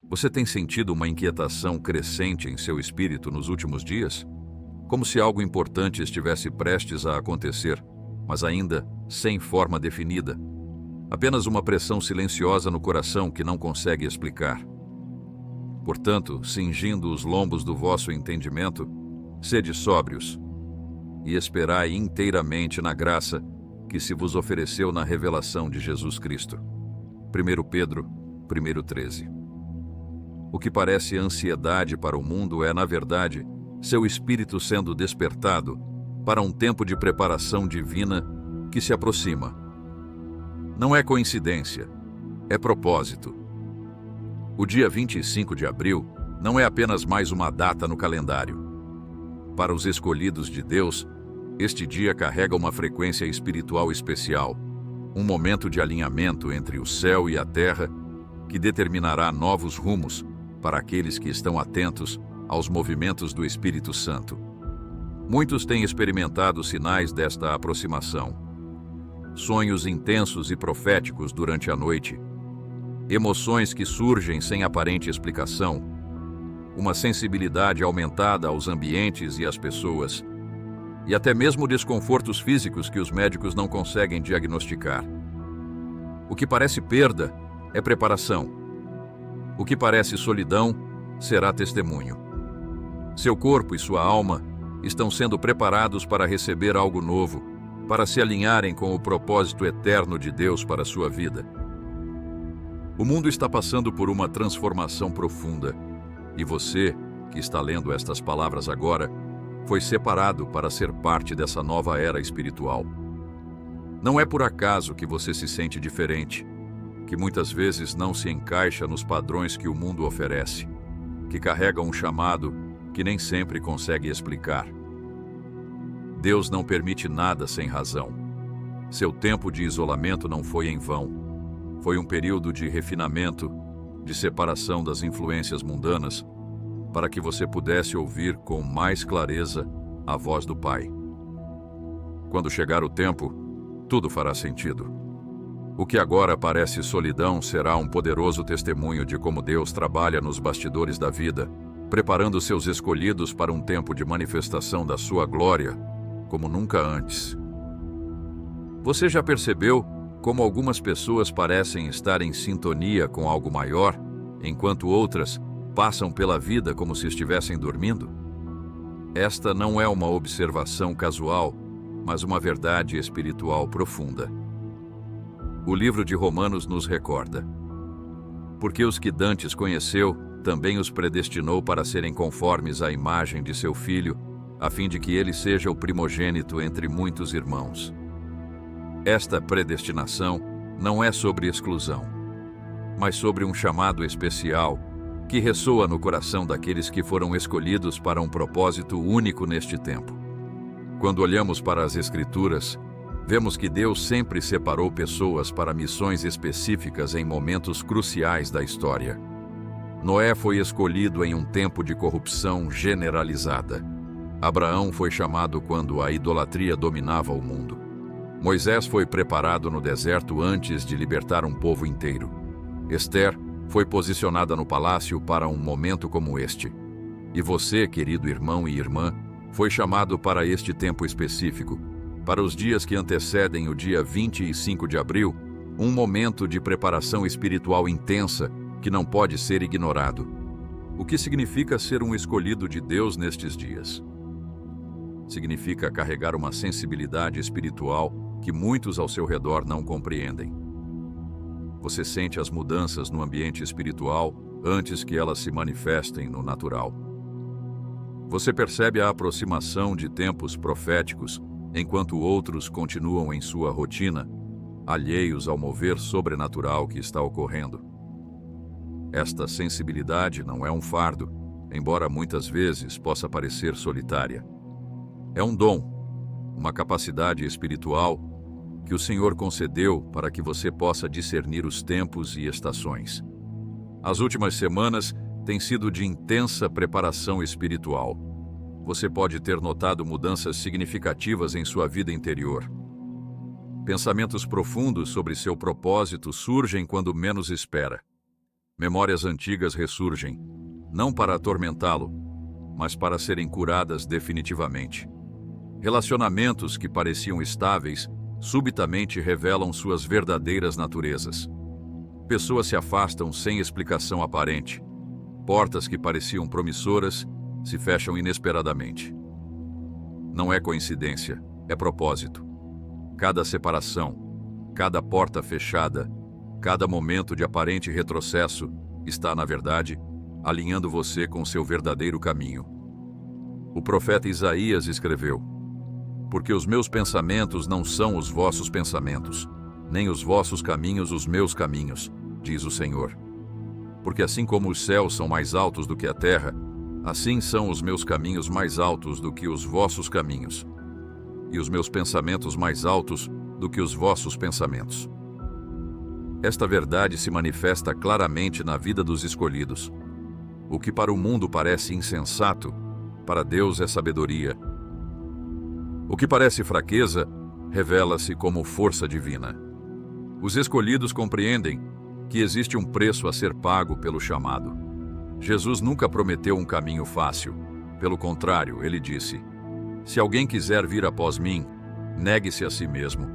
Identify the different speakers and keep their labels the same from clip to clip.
Speaker 1: Você tem sentido uma inquietação crescente em seu espírito nos últimos dias? Como se algo importante estivesse prestes a acontecer, mas ainda sem forma definida. Apenas uma pressão silenciosa no coração que não consegue explicar. Portanto, cingindo os lombos do vosso entendimento, sede sóbrios e esperai inteiramente na graça que se vos ofereceu na revelação de Jesus Cristo. 1 Pedro 1:13. O que parece ansiedade para o mundo é, na verdade, seu espírito sendo despertado para um tempo de preparação divina que se aproxima. Não é coincidência, é propósito. O dia 25 de abril não é apenas mais uma data no calendário. Para os escolhidos de Deus, este dia carrega uma frequência espiritual especial, um momento de alinhamento entre o céu e a terra que determinará novos rumos para aqueles que estão atentos aos movimentos do Espírito Santo. Muitos têm experimentado sinais desta aproximação. Sonhos intensos e proféticos durante a noite, emoções que surgem sem aparente explicação, uma sensibilidade aumentada aos ambientes e às pessoas, e até mesmo desconfortos físicos que os médicos não conseguem diagnosticar. O que parece perda é preparação. O que parece solidão será testemunho. Seu corpo e sua alma estão sendo preparados para receber algo novo, para se alinharem com o propósito eterno de Deus para a sua vida. O mundo está passando por uma transformação profunda, e você, que está lendo estas palavras agora, foi separado para ser parte dessa nova era espiritual. Não é por acaso que você se sente diferente, que muitas vezes não se encaixa nos padrões que o mundo oferece, que carrega um chamado que nem sempre consegue explicar. Deus não permite nada sem razão. Seu tempo de isolamento não foi em vão. Foi um período de refinamento, de separação das influências mundanas, para que você pudesse ouvir com mais clareza a voz do Pai. Quando chegar o tempo, tudo fará sentido. O que agora parece solidão será um poderoso testemunho de como Deus trabalha nos bastidores da vida, preparando seus escolhidos para um tempo de manifestação da sua glória, como nunca antes. Você já percebeu como algumas pessoas parecem estar em sintonia com algo maior, enquanto outras passam pela vida como se estivessem dormindo? Esta não é uma observação casual, mas uma verdade espiritual profunda. O livro de Romanos nos recorda: porque os que dantes conheceu, também os predestinou para serem conformes à imagem de seu Filho, a fim de que ele seja o primogênito entre muitos irmãos. Esta predestinação não é sobre exclusão, mas sobre um chamado especial que ressoa no coração daqueles que foram escolhidos para um propósito único neste tempo. Quando olhamos para as Escrituras, vemos que Deus sempre separou pessoas para missões específicas em momentos cruciais da história. Noé foi escolhido em um tempo de corrupção generalizada. Abraão foi chamado quando a idolatria dominava o mundo. Moisés foi preparado no deserto antes de libertar um povo inteiro. Esther foi posicionada no palácio para um momento como este. E você, querido irmão e irmã, foi chamado para este tempo específico, para os dias que antecedem o dia 25 de abril, um momento de preparação espiritual intensa que não pode ser ignorado. O que significa ser um escolhido de Deus nestes dias? Significa carregar uma sensibilidade espiritual que muitos ao seu redor não compreendem. Você sente as mudanças no ambiente espiritual antes que elas se manifestem no natural. Você percebe a aproximação de tempos proféticos, enquanto outros continuam em sua rotina, alheios ao mover sobrenatural que está ocorrendo. Esta sensibilidade não é um fardo, embora muitas vezes possa parecer solitária. É um dom, uma capacidade espiritual que o Senhor concedeu para que você possa discernir os tempos e estações. As últimas semanas têm sido de intensa preparação espiritual. Você pode ter notado mudanças significativas em sua vida interior. Pensamentos profundos sobre seu propósito surgem quando menos espera. Memórias antigas ressurgem, não para atormentá-lo, mas para serem curadas definitivamente. Relacionamentos que pareciam estáveis subitamente revelam suas verdadeiras naturezas. Pessoas se afastam sem explicação aparente. Portas que pareciam promissoras se fecham inesperadamente. Não é coincidência, é propósito. Cada separação, cada porta fechada, cada momento de aparente retrocesso está, na verdade, alinhando você com seu verdadeiro caminho. O profeta Isaías escreveu: porque os meus pensamentos não são os vossos pensamentos, nem os vossos caminhos os meus caminhos, diz o Senhor. Porque assim como os céus são mais altos do que a terra, assim são os meus caminhos mais altos do que os vossos caminhos, e os meus pensamentos mais altos do que os vossos pensamentos. Esta verdade se manifesta claramente na vida dos escolhidos. O que para o mundo parece insensato, para Deus é sabedoria. O que parece fraqueza, revela-se como força divina. Os escolhidos compreendem que existe um preço a ser pago pelo chamado. Jesus nunca prometeu um caminho fácil. Pelo contrário, ele disse: se alguém quiser vir após mim, negue-se a si mesmo,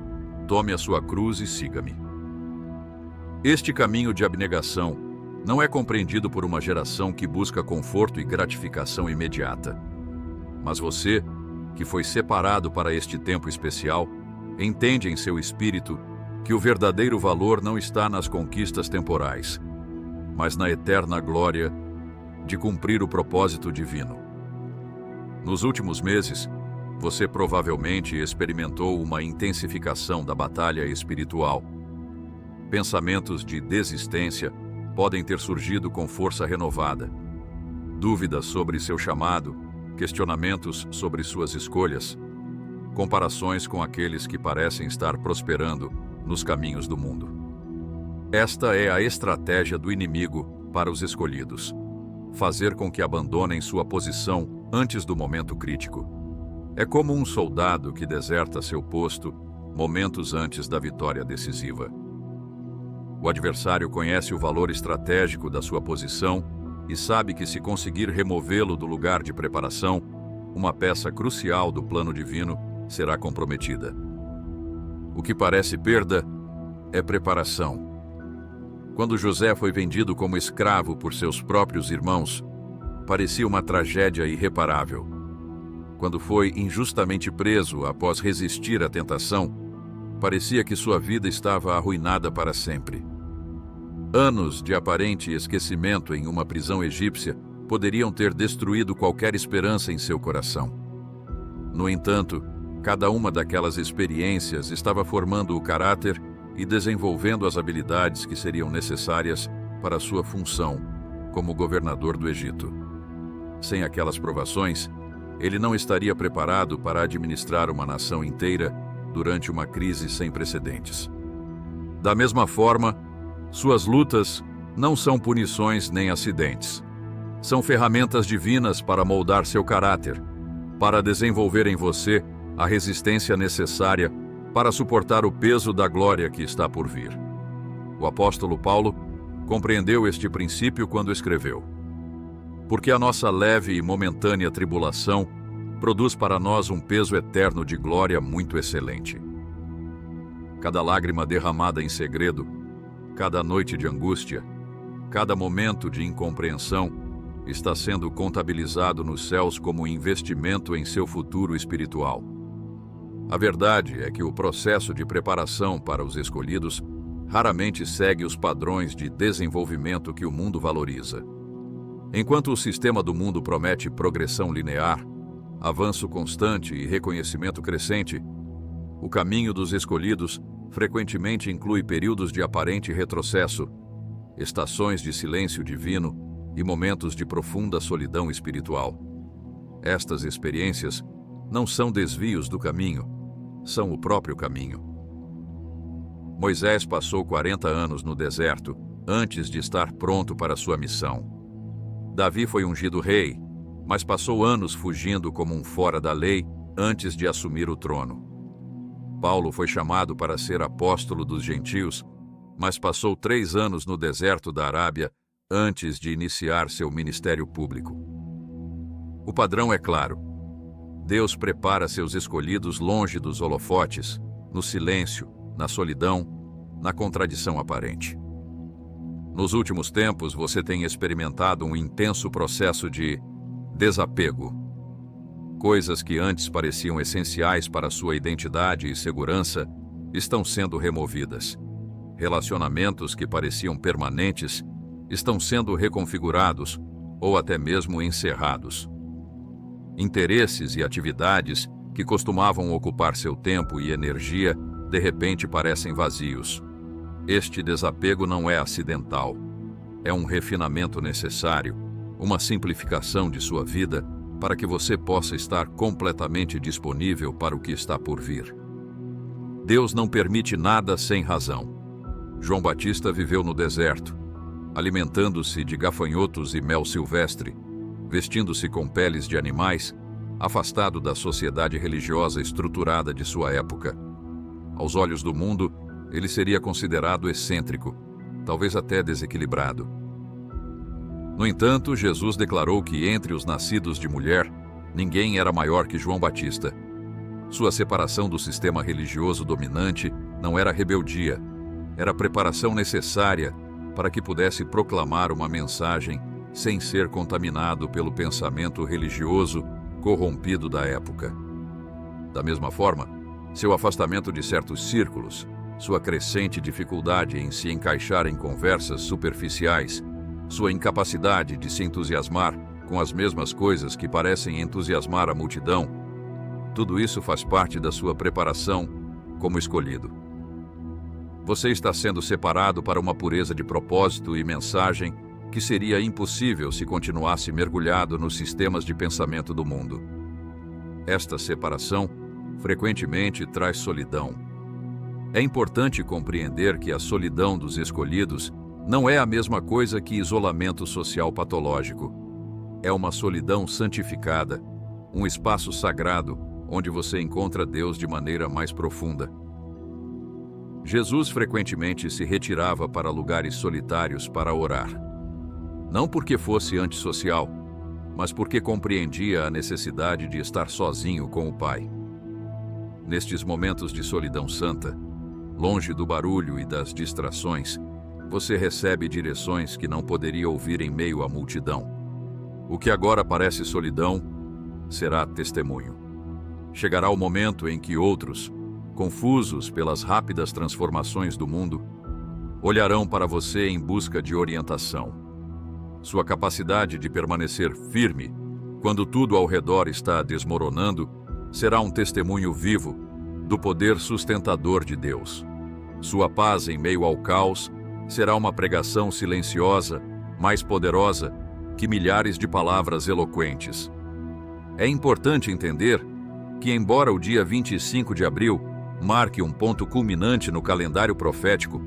Speaker 1: tome a sua cruz e siga-me. Este caminho de abnegação não é compreendido por uma geração que busca conforto e gratificação imediata. Mas você, que foi separado para este tempo especial, entende em seu espírito que o verdadeiro valor não está nas conquistas temporais, mas na eterna glória de cumprir o propósito divino. Nos últimos meses, você provavelmente experimentou uma intensificação da batalha espiritual. Pensamentos de desistência podem ter surgido com força renovada. Dúvidas sobre seu chamado, questionamentos sobre suas escolhas, comparações com aqueles que parecem estar prosperando nos caminhos do mundo. Esta é a estratégia do inimigo para os escolhidos: fazer com que abandonem sua posição antes do momento crítico. É como um soldado que deserta seu posto momentos antes da vitória decisiva. O adversário conhece o valor estratégico da sua posição e sabe que, se conseguir removê-lo do lugar de preparação, uma peça crucial do plano divino será comprometida. O que parece perda é preparação. Quando José foi vendido como escravo por seus próprios irmãos, parecia uma tragédia irreparável. Quando foi injustamente preso após resistir à tentação, parecia que sua vida estava arruinada para sempre. Anos de aparente esquecimento em uma prisão egípcia poderiam ter destruído qualquer esperança em seu coração. No entanto, cada uma daquelas experiências estava formando o caráter e desenvolvendo as habilidades que seriam necessárias para sua função como governador do Egito. Sem aquelas provações, ele não estaria preparado para administrar uma nação inteira durante uma crise sem precedentes. Da mesma forma, suas lutas não são punições nem acidentes. São ferramentas divinas para moldar seu caráter, para desenvolver em você a resistência necessária para suportar o peso da glória que está por vir. O apóstolo Paulo compreendeu este princípio quando escreveu: porque a nossa leve e momentânea tribulação produz para nós um peso eterno de glória muito excelente. Cada lágrima derramada em segredo, cada noite de angústia, cada momento de incompreensão está sendo contabilizado nos céus como investimento em seu futuro espiritual. A verdade é que o processo de preparação para os escolhidos raramente segue os padrões de desenvolvimento que o mundo valoriza. Enquanto o sistema do mundo promete progressão linear, avanço constante e reconhecimento crescente, o caminho dos escolhidos frequentemente inclui períodos de aparente retrocesso, estações de silêncio divino e momentos de profunda solidão espiritual. Estas experiências não são desvios do caminho, são o próprio caminho. Moisés passou 40 anos no deserto antes de estar pronto para sua missão. Davi foi ungido rei, mas passou anos fugindo como um fora da lei antes de assumir o trono. Paulo foi chamado para ser apóstolo dos gentios, mas passou 3 anos no deserto da Arábia antes de iniciar seu ministério público. O padrão é claro. Deus prepara seus escolhidos longe dos holofotes, no silêncio, na solidão, na contradição aparente. Nos últimos tempos, você tem experimentado um intenso processo de desapego. Coisas que antes pareciam essenciais para sua identidade e segurança estão sendo removidas. Relacionamentos que pareciam permanentes estão sendo reconfigurados ou até mesmo encerrados. Interesses e atividades que costumavam ocupar seu tempo e energia, de repente parecem vazios. Este desapego não é acidental. É um refinamento necessário, uma simplificação de sua vida para que você possa estar completamente disponível para o que está por vir. Deus não permite nada sem razão. João Batista viveu no deserto, alimentando-se de gafanhotos e mel silvestre, vestindo-se com peles de animais, afastado da sociedade religiosa estruturada de sua época. Aos olhos do mundo, ele seria considerado excêntrico, talvez até desequilibrado. No entanto, Jesus declarou que entre os nascidos de mulher, ninguém era maior que João Batista. Sua separação do sistema religioso dominante não era rebeldia, era preparação necessária para que pudesse proclamar uma mensagem sem ser contaminado pelo pensamento religioso corrompido da época. Da mesma forma, seu afastamento de certos círculos, sua crescente dificuldade em se encaixar em conversas superficiais, sua incapacidade de se entusiasmar com as mesmas coisas que parecem entusiasmar a multidão, tudo isso faz parte da sua preparação como escolhido. Você está sendo separado para uma pureza de propósito e mensagem que seria impossível se continuasse mergulhado nos sistemas de pensamento do mundo. Esta separação frequentemente traz solidão. É importante compreender que a solidão dos escolhidos não é a mesma coisa que isolamento social patológico. É uma solidão santificada, um espaço sagrado onde você encontra Deus de maneira mais profunda. Jesus frequentemente se retirava para lugares solitários para orar. Não porque fosse antissocial, mas porque compreendia a necessidade de estar sozinho com o Pai. Nestes momentos de solidão santa, longe do barulho e das distrações, você recebe direções que não poderia ouvir em meio à multidão. O que agora parece solidão, será testemunho. Chegará o momento em que outros, confusos pelas rápidas transformações do mundo, olharão para você em busca de orientação. Sua capacidade de permanecer firme, quando tudo ao redor está desmoronando, será um testemunho vivo do poder sustentador de Deus. Sua paz em meio ao caos será uma pregação silenciosa, mais poderosa que milhares de palavras eloquentes. É importante entender que, embora o dia 25 de abril marque um ponto culminante no calendário profético,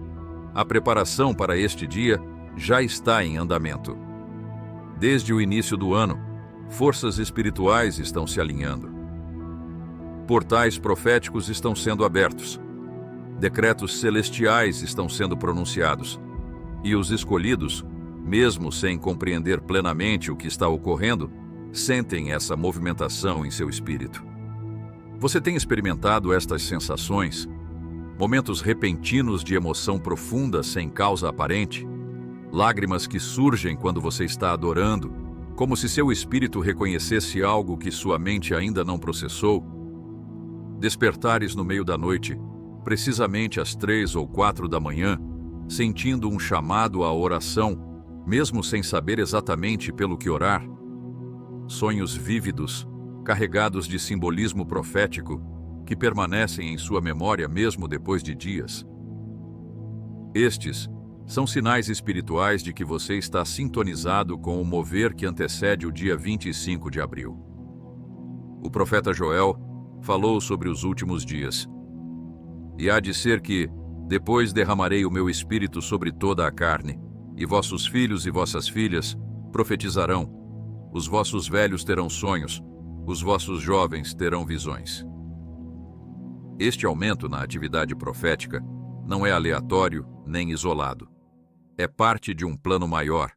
Speaker 1: a preparação para este dia já está em andamento. Desde o início do ano, forças espirituais estão se alinhando. Portais proféticos estão sendo abertos. Decretos celestiais estão sendo pronunciados. E os escolhidos, mesmo sem compreender plenamente o que está ocorrendo, sentem essa movimentação em seu espírito. Você tem experimentado estas sensações? Momentos repentinos de emoção profunda sem causa aparente? Lágrimas que surgem quando você está adorando, como se seu espírito reconhecesse algo que sua mente ainda não processou? Despertares no meio da noite, precisamente às 3 ou 4 da manhã, sentindo um chamado à oração, mesmo sem saber exatamente pelo que orar? Sonhos vívidos, carregados de simbolismo profético, que permanecem em sua memória mesmo depois de dias. Estes são sinais espirituais de que você está sintonizado com o mover que antecede o dia 25 de abril. O profeta Joel falou sobre os últimos dias. E há de ser que, depois derramarei o meu espírito sobre toda a carne, e vossos filhos e vossas filhas profetizarão, os vossos velhos terão sonhos, os vossos jovens terão visões. Este aumento na atividade profética não é aleatório nem isolado. É parte de um plano maior,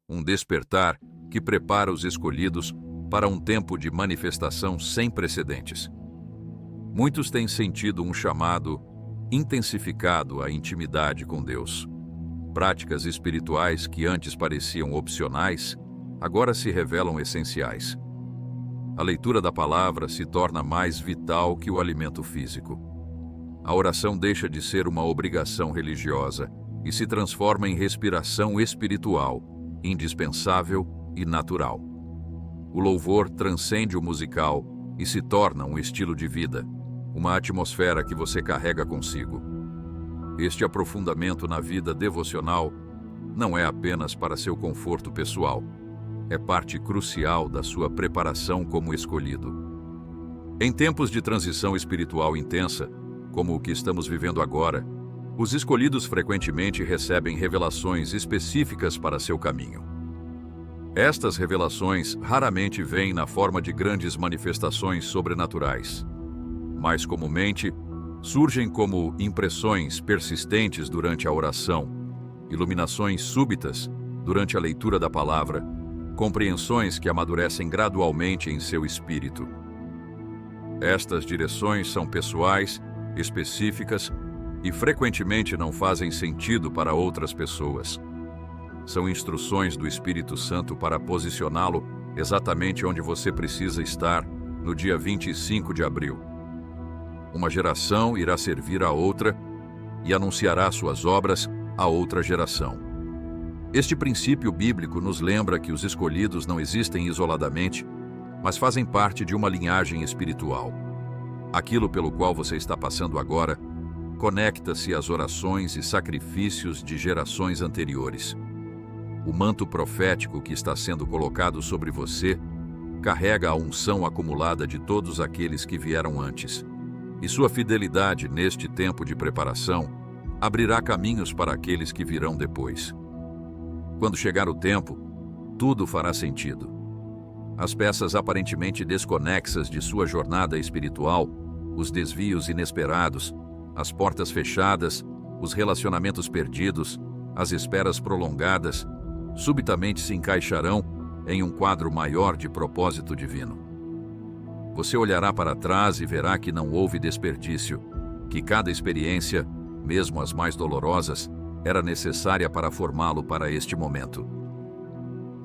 Speaker 1: um despertar que prepara os escolhidos para um tempo de manifestação sem precedentes. Muitos têm sentido um chamado intensificado à intimidade com Deus. Práticas espirituais que antes pareciam opcionais, agora se revelam essenciais. A leitura da palavra se torna mais vital que o alimento físico. A oração deixa de ser uma obrigação religiosa e se transforma em respiração espiritual, indispensável e natural. O louvor transcende o musical e se torna um estilo de vida, uma atmosfera que você carrega consigo. Este aprofundamento na vida devocional não é apenas para seu conforto pessoal, é parte crucial da sua preparação como escolhido. Em tempos de transição espiritual intensa, como o que estamos vivendo agora, os escolhidos frequentemente recebem revelações específicas para seu caminho. Estas revelações raramente vêm na forma de grandes manifestações sobrenaturais. Mais comumente, surgem como impressões persistentes durante a oração, iluminações súbitas durante a leitura da palavra, compreensões que amadurecem gradualmente em seu espírito. Estas direções são pessoais, específicas e frequentemente não fazem sentido para outras pessoas. São instruções do Espírito Santo para posicioná-lo exatamente onde você precisa estar no dia 25 de abril. Uma geração irá servir a outra e anunciará suas obras a outra geração. Este princípio bíblico nos lembra que os escolhidos não existem isoladamente, mas fazem parte de uma linhagem espiritual. Aquilo pelo qual você está passando agora conecta-se às orações e sacrifícios de gerações anteriores. O manto profético que está sendo colocado sobre você carrega a unção acumulada de todos aqueles que vieram antes. E sua fidelidade neste tempo de preparação abrirá caminhos para aqueles que virão depois. Quando chegar o tempo, tudo fará sentido. As peças aparentemente desconexas de sua jornada espiritual, os desvios inesperados, as portas fechadas, os relacionamentos perdidos, as esperas prolongadas, subitamente se encaixarão em um quadro maior de propósito divino. Você olhará para trás e verá que não houve desperdício, que cada experiência, mesmo as mais dolorosas, era necessária para formá-lo para este momento.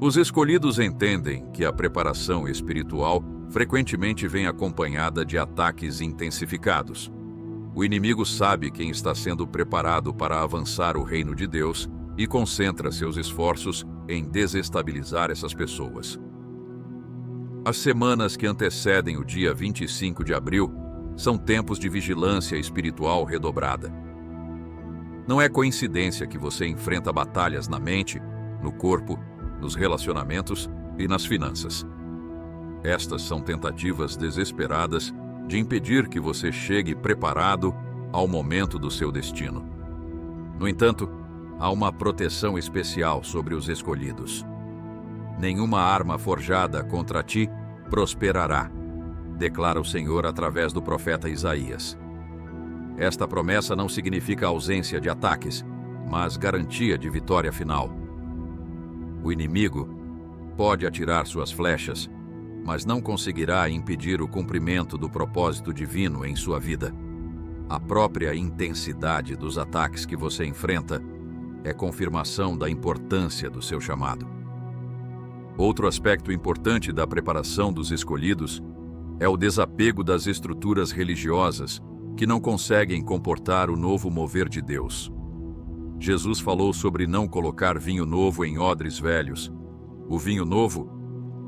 Speaker 1: Os escolhidos entendem que a preparação espiritual frequentemente vem acompanhada de ataques intensificados. O inimigo sabe quem está sendo preparado para avançar o reino de Deus e concentra seus esforços em desestabilizar essas pessoas. As semanas que antecedem o dia 25 de abril são tempos de vigilância espiritual redobrada. Não é coincidência que você enfrenta batalhas na mente, no corpo, nos relacionamentos e nas finanças. Estas são tentativas desesperadas de impedir que você chegue preparado ao momento do seu destino. No entanto, há uma proteção especial sobre os escolhidos. Nenhuma arma forjada contra ti prosperará, declara o Senhor através do profeta Isaías. Esta promessa não significa ausência de ataques, mas garantia de vitória final. O inimigo pode atirar suas flechas, mas não conseguirá impedir o cumprimento do propósito divino em sua vida. A própria intensidade dos ataques que você enfrenta é confirmação da importância do seu chamado. Outro aspecto importante da preparação dos escolhidos é o desapego das estruturas religiosas que não conseguem comportar o novo mover de Deus. Jesus falou sobre não colocar vinho novo em odres velhos. O vinho novo,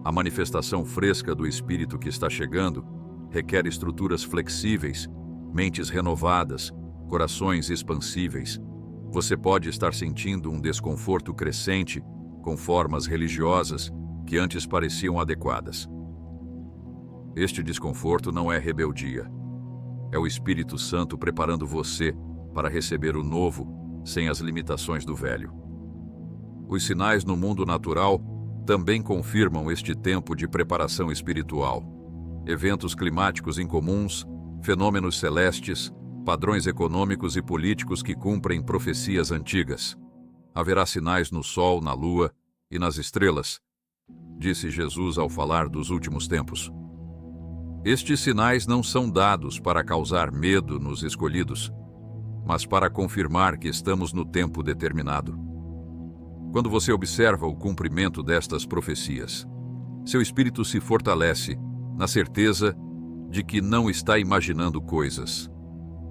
Speaker 1: a manifestação fresca do Espírito que está chegando, requer estruturas flexíveis, mentes renovadas, corações expansíveis. Você pode estar sentindo um desconforto crescente com formas religiosas que antes pareciam adequadas. Este desconforto não é rebeldia. É o Espírito Santo preparando você para receber o novo sem as limitações do velho. Os sinais no mundo natural também confirmam este tempo de preparação espiritual. Eventos climáticos incomuns, fenômenos celestes, padrões econômicos e políticos que cumprem profecias antigas. Haverá sinais no Sol, na Lua e nas estrelas, disse Jesus ao falar dos últimos tempos. Estes sinais não são dados para causar medo nos escolhidos, mas para confirmar que estamos no tempo determinado. Quando você observa o cumprimento destas profecias, seu espírito se fortalece na certeza de que não está imaginando coisas,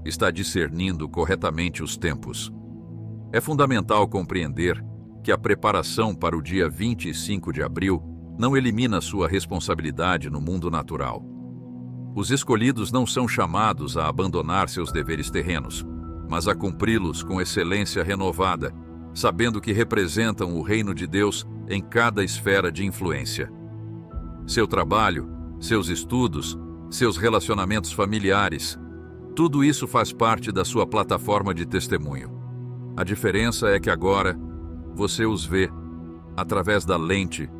Speaker 1: está discernindo corretamente os tempos. É fundamental compreender que a preparação para o dia 25 de abril não elimina sua responsabilidade no mundo natural. Os escolhidos não são chamados a abandonar seus deveres terrenos, mas a cumpri-los com excelência renovada, sabendo que representam o reino de Deus em cada esfera de influência. Seu trabalho, seus estudos, seus relacionamentos familiares, tudo isso faz parte da sua plataforma de testemunho. A diferença é que agora você os vê através da lente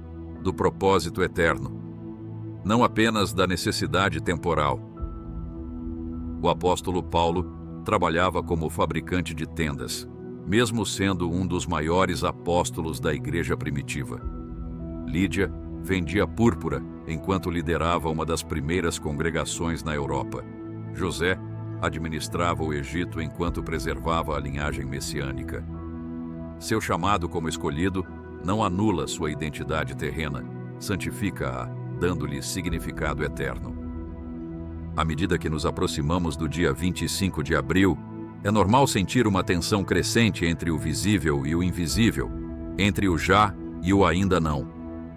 Speaker 1: do propósito eterno, não apenas da necessidade temporal. O apóstolo Paulo trabalhava como fabricante de tendas, mesmo sendo um dos maiores apóstolos da igreja primitiva. Lídia vendia púrpura enquanto liderava uma das primeiras congregações na Europa. José administrava o Egito enquanto preservava a linhagem messiânica. Seu chamado como escolhido não anula sua identidade terrena, santifica-a, dando-lhe significado eterno. À medida que nos aproximamos do dia 25 de abril, é normal sentir uma tensão crescente entre o visível e o invisível, entre o já e o ainda não.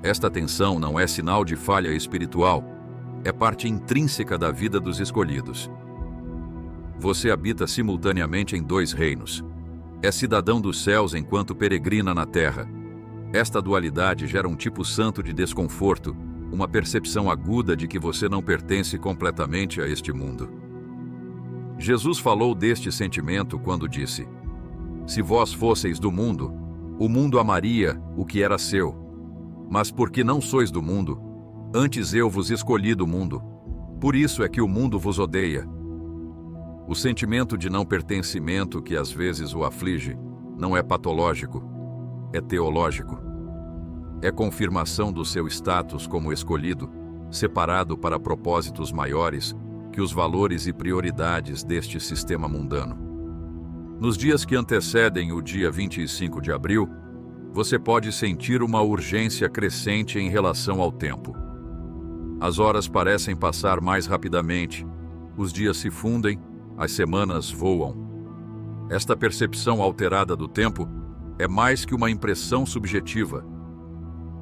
Speaker 1: Esta tensão não é sinal de falha espiritual, é parte intrínseca da vida dos escolhidos. Você habita simultaneamente em dois reinos. É cidadão dos céus enquanto peregrina na terra. Esta dualidade gera um tipo santo de desconforto, uma percepção aguda de que você não pertence completamente a este mundo. Jesus falou deste sentimento quando disse: "Se vós fosseis do mundo, o mundo amaria o que era seu. Mas porque não sois do mundo, antes eu vos escolhi do mundo. Por isso é que o mundo vos odeia." O sentimento de não pertencimento que às vezes o aflige não é patológico, é teológico. É confirmação do seu status como escolhido, separado para propósitos maiores que os valores e prioridades deste sistema mundano. Nos dias que antecedem o dia 25 de abril, você pode sentir uma urgência crescente em relação ao tempo. As horas parecem passar mais rapidamente, os dias se fundem, as semanas voam. Esta percepção alterada do tempo é mais que uma impressão subjetiva.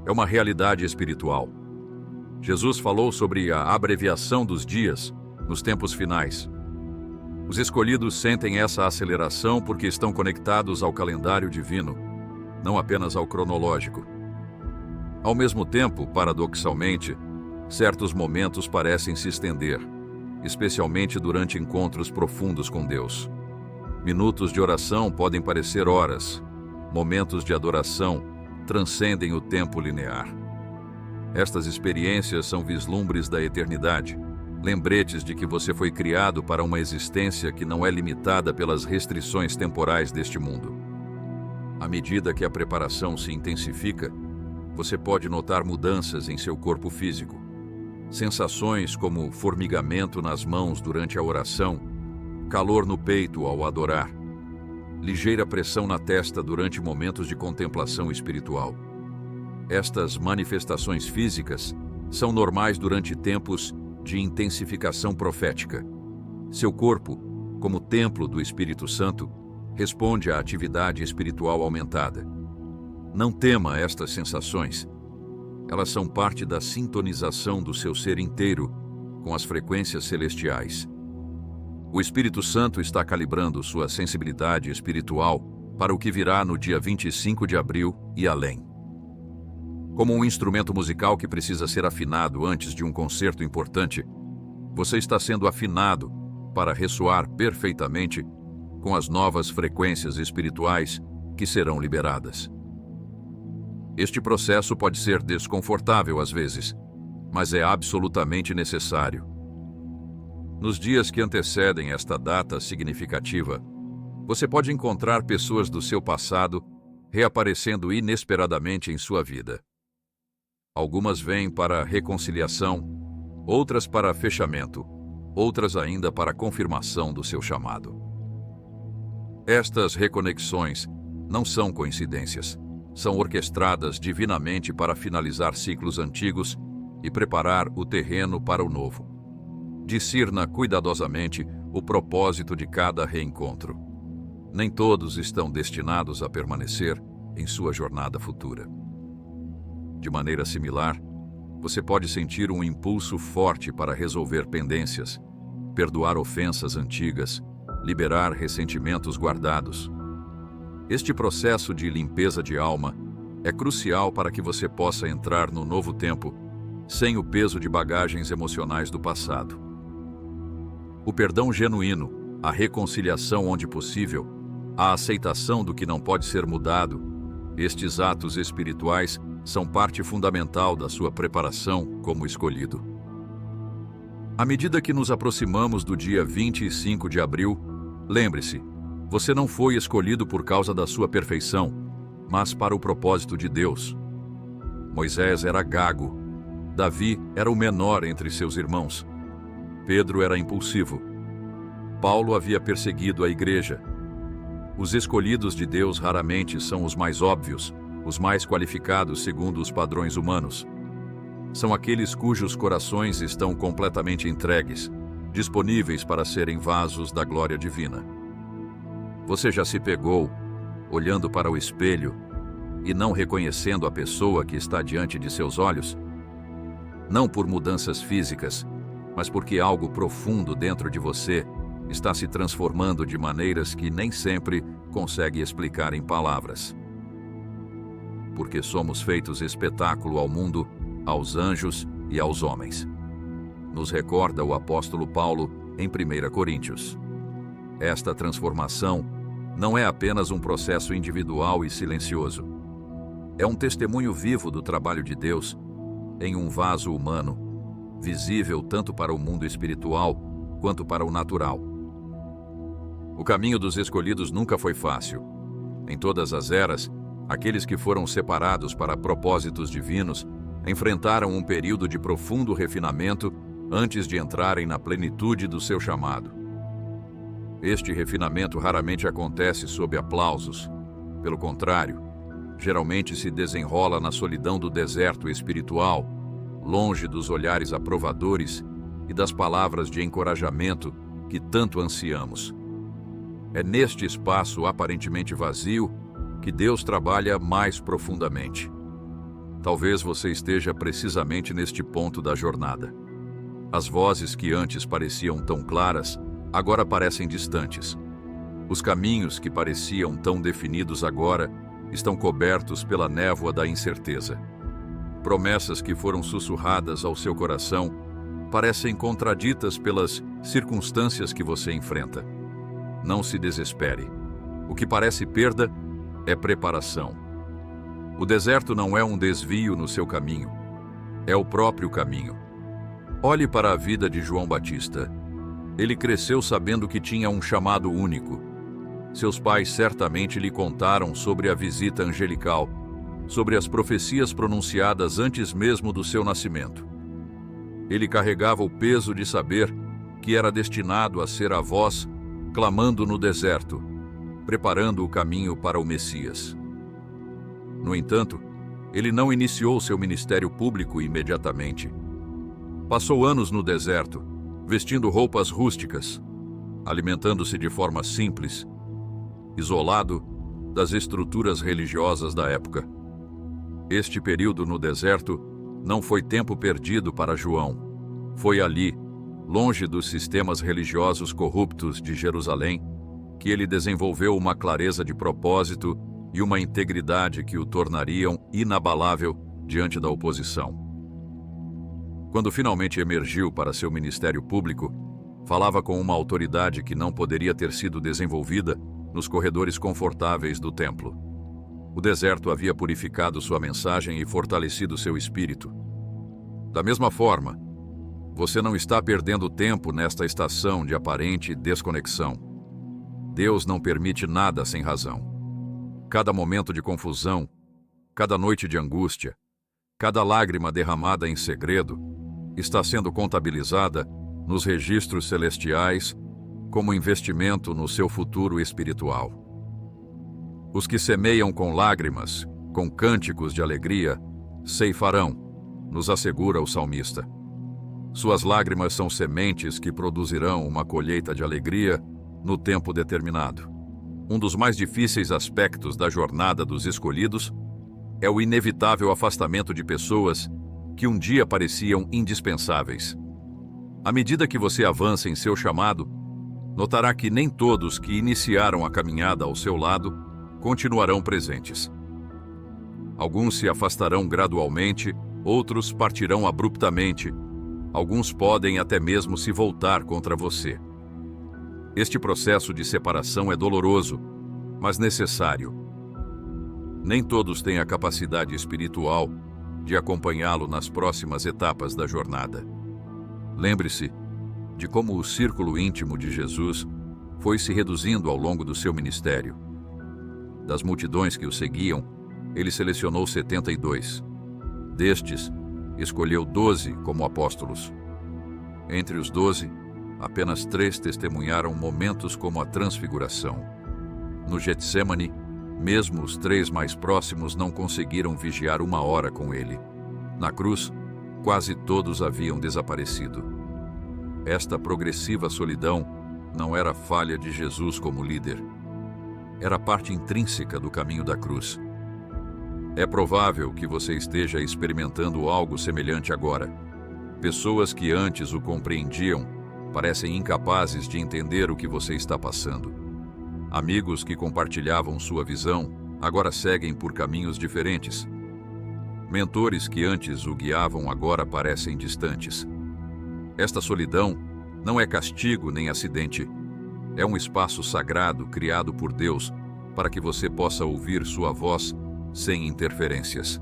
Speaker 1: É uma realidade espiritual. Jesus falou sobre a abreviação dos dias nos tempos finais. Os escolhidos sentem essa aceleração porque estão conectados ao calendário divino, não apenas ao cronológico. Ao mesmo tempo, paradoxalmente, certos momentos parecem se estender, especialmente durante encontros profundos com Deus. Minutos de oração podem parecer horas. Momentos de adoração transcendem o tempo linear. Estas experiências são vislumbres da eternidade, lembretes de que você foi criado para uma existência que não é limitada pelas restrições temporais deste mundo. À medida que a preparação se intensifica, você pode notar mudanças em seu corpo físico. Sensações como formigamento nas mãos durante a oração, calor no peito ao adorar, ligeira pressão na testa durante momentos de contemplação espiritual. Estas manifestações físicas são normais durante tempos de intensificação profética. Seu corpo, como templo do Espírito Santo, responde à atividade espiritual aumentada. Não tema estas sensações. Elas são parte da sintonização do seu ser inteiro com as frequências celestiais. O Espírito Santo está calibrando sua sensibilidade espiritual para o que virá no dia 25 de abril e além. Como um instrumento musical que precisa ser afinado antes de um concerto importante, você está sendo afinado para ressoar perfeitamente com as novas frequências espirituais que serão liberadas. Este processo pode ser desconfortável às vezes, mas é absolutamente necessário. Nos dias que antecedem esta data significativa, você pode encontrar pessoas do seu passado reaparecendo inesperadamente em sua vida. Algumas vêm para reconciliação, outras para fechamento, outras ainda para confirmação do seu chamado. Estas reconexões não são coincidências, são orquestradas divinamente para finalizar ciclos antigos e preparar o terreno para o novo. Discirna cuidadosamente o propósito de cada reencontro. Nem todos estão destinados a permanecer em sua jornada futura. De maneira similar, você pode sentir um impulso forte para resolver pendências, perdoar ofensas antigas, liberar ressentimentos guardados. Este processo de limpeza de alma é crucial para que você possa entrar no novo tempo sem o peso de bagagens emocionais do passado. O perdão genuíno, a reconciliação onde possível, a aceitação do que não pode ser mudado, estes atos espirituais são parte fundamental da sua preparação como escolhido. À medida que nos aproximamos do dia 25 de abril, lembre-se, você não foi escolhido por causa da sua perfeição, mas para o propósito de Deus. Moisés era gago, Davi era o menor entre seus irmãos, Pedro era impulsivo, Paulo havia perseguido a igreja. Os escolhidos de Deus raramente são os mais óbvios, os mais qualificados segundo os padrões humanos. São aqueles cujos corações estão completamente entregues, disponíveis para serem vasos da glória divina. Você já se pegou, olhando para o espelho e não reconhecendo a pessoa que está diante de seus olhos? Não por mudanças físicas, mas porque algo profundo dentro de você está se transformando de maneiras que nem sempre consegue explicar em palavras. Porque somos feitos espetáculo ao mundo, aos anjos e aos homens. Nos recorda o apóstolo Paulo em 1 Coríntios. Esta transformação não é apenas um processo individual e silencioso. É um testemunho vivo do trabalho de Deus em um vaso humano, visível tanto para o mundo espiritual quanto para o natural. O caminho dos escolhidos nunca foi fácil. Em todas as eras, aqueles que foram separados para propósitos divinos enfrentaram um período de profundo refinamento antes de entrarem na plenitude do seu chamado. Este refinamento raramente acontece sob aplausos. Pelo contrário, geralmente se desenrola na solidão do deserto espiritual, longe dos olhares aprovadores e das palavras de encorajamento que tanto ansiamos. É neste espaço aparentemente vazio que Deus trabalha mais profundamente. Talvez você esteja precisamente neste ponto da jornada. As vozes que antes pareciam tão claras, agora parecem distantes. Os caminhos que pareciam tão definidos agora estão cobertos pela névoa da incerteza. Promessas que foram sussurradas ao seu coração parecem contraditas pelas circunstâncias que você enfrenta. Não se desespere. O que parece perda é preparação. O deserto não é um desvio no seu caminho, é o próprio caminho. Olhe para a vida de João Batista. Ele cresceu sabendo que tinha um chamado único. Seus pais certamente lhe contaram sobre a visita angelical, sobre as profecias pronunciadas antes mesmo do seu nascimento. Ele carregava o peso de saber que era destinado a ser a voz clamando no deserto, preparando o caminho para o Messias. No entanto, ele não iniciou seu ministério público imediatamente. Passou anos no deserto, vestindo roupas rústicas, alimentando-se de forma simples, isolado das estruturas religiosas da época. Este período no deserto não foi tempo perdido para João. Foi ali, longe dos sistemas religiosos corruptos de Jerusalém, que ele desenvolveu uma clareza de propósito e uma integridade que o tornariam inabalável diante da oposição. Quando finalmente emergiu para seu ministério público, falava com uma autoridade que não poderia ter sido desenvolvida nos corredores confortáveis do templo. O deserto havia purificado sua mensagem e fortalecido seu espírito. Da mesma forma, você não está perdendo tempo nesta estação de aparente desconexão. Deus não permite nada sem razão. Cada momento de confusão, cada noite de angústia, cada lágrima derramada em segredo está sendo contabilizada nos registros celestiais como investimento no seu futuro espiritual. Os que semeiam com lágrimas, com cânticos de alegria, ceifarão, nos assegura o salmista. Suas lágrimas são sementes que produzirão uma colheita de alegria no tempo determinado. Um dos mais difíceis aspectos da jornada dos escolhidos é o inevitável afastamento de pessoas que um dia pareciam indispensáveis. À medida que você avança em seu chamado, notará que nem todos que iniciaram a caminhada ao seu lado continuarão presentes. Alguns se afastarão gradualmente, outros partirão abruptamente, alguns podem até mesmo se voltar contra você. Este processo de separação é doloroso, mas necessário. Nem todos têm a capacidade espiritual de acompanhá-lo nas próximas etapas da jornada. Lembre-se de como o círculo íntimo de Jesus foi se reduzindo ao longo do seu ministério. Das multidões que o seguiam, ele selecionou 72. Destes, escolheu 12 como apóstolos. Entre os 12, apenas 3 testemunharam momentos como a transfiguração. No Getsêmani, mesmo os 3 mais próximos não conseguiram vigiar 1 hora com ele. Na cruz, quase todos haviam desaparecido. Esta progressiva solidão não era falha de Jesus como líder. Era parte intrínseca do caminho da cruz. É provável que você esteja experimentando algo semelhante agora. Pessoas que antes o compreendiam parecem incapazes de entender o que você está passando. Amigos que compartilhavam sua visão agora seguem por caminhos diferentes. Mentores que antes o guiavam agora parecem distantes. Esta solidão não é castigo nem acidente. É um espaço sagrado criado por Deus para que você possa ouvir sua voz sem interferências.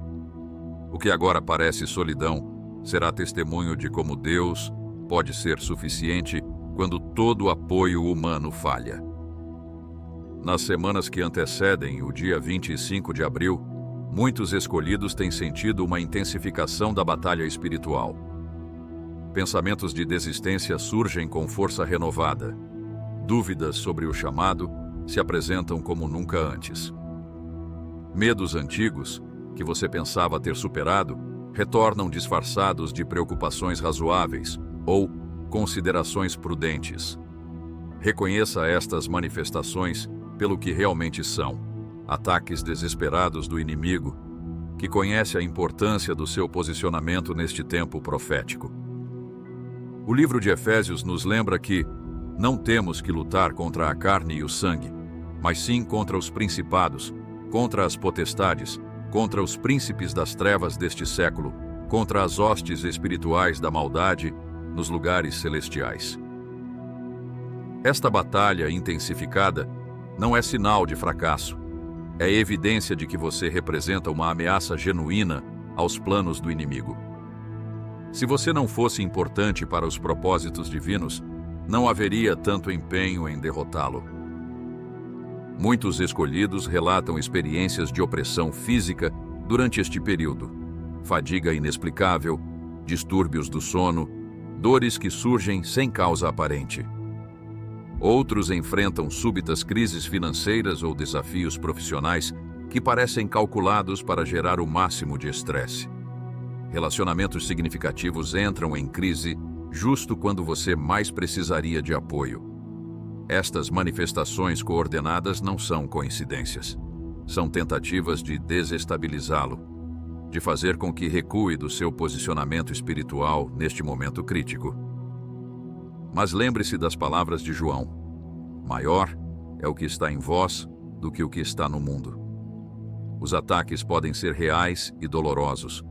Speaker 1: O que agora parece solidão será testemunho de como Deus pode ser suficiente quando todo apoio humano falha. Nas semanas que antecedem o dia 25 de abril, muitos escolhidos têm sentido uma intensificação da batalha espiritual. Pensamentos de desistência surgem com força renovada. Dúvidas sobre o chamado se apresentam como nunca antes. Medos antigos, que você pensava ter superado, retornam disfarçados de preocupações razoáveis ou considerações prudentes. Reconheça estas manifestações pelo que realmente são: ataques desesperados do inimigo, que conhece a importância do seu posicionamento neste tempo profético. O livro de Efésios nos lembra que não temos que lutar contra a carne e o sangue, mas sim contra os principados, contra as potestades, contra os príncipes das trevas deste século, contra as hostes espirituais da maldade nos lugares celestiais. Esta batalha intensificada não é sinal de fracasso. É evidência de que você representa uma ameaça genuína aos planos do inimigo. Se você não fosse importante para os propósitos divinos, não haveria tanto empenho em derrotá-lo. Muitos escolhidos relatam experiências de opressão física durante este período: fadiga inexplicável, distúrbios do sono, dores que surgem sem causa aparente. Outros enfrentam súbitas crises financeiras ou desafios profissionais que parecem calculados para gerar o máximo de estresse. Relacionamentos significativos entram em crise justo quando você mais precisaria de apoio. Estas manifestações coordenadas não são coincidências. São tentativas de desestabilizá-lo, de fazer com que recue do seu posicionamento espiritual neste momento crítico. Mas lembre-se das palavras de João: maior é o que está em vós do que o que está no mundo. Os ataques podem ser reais e dolorosos,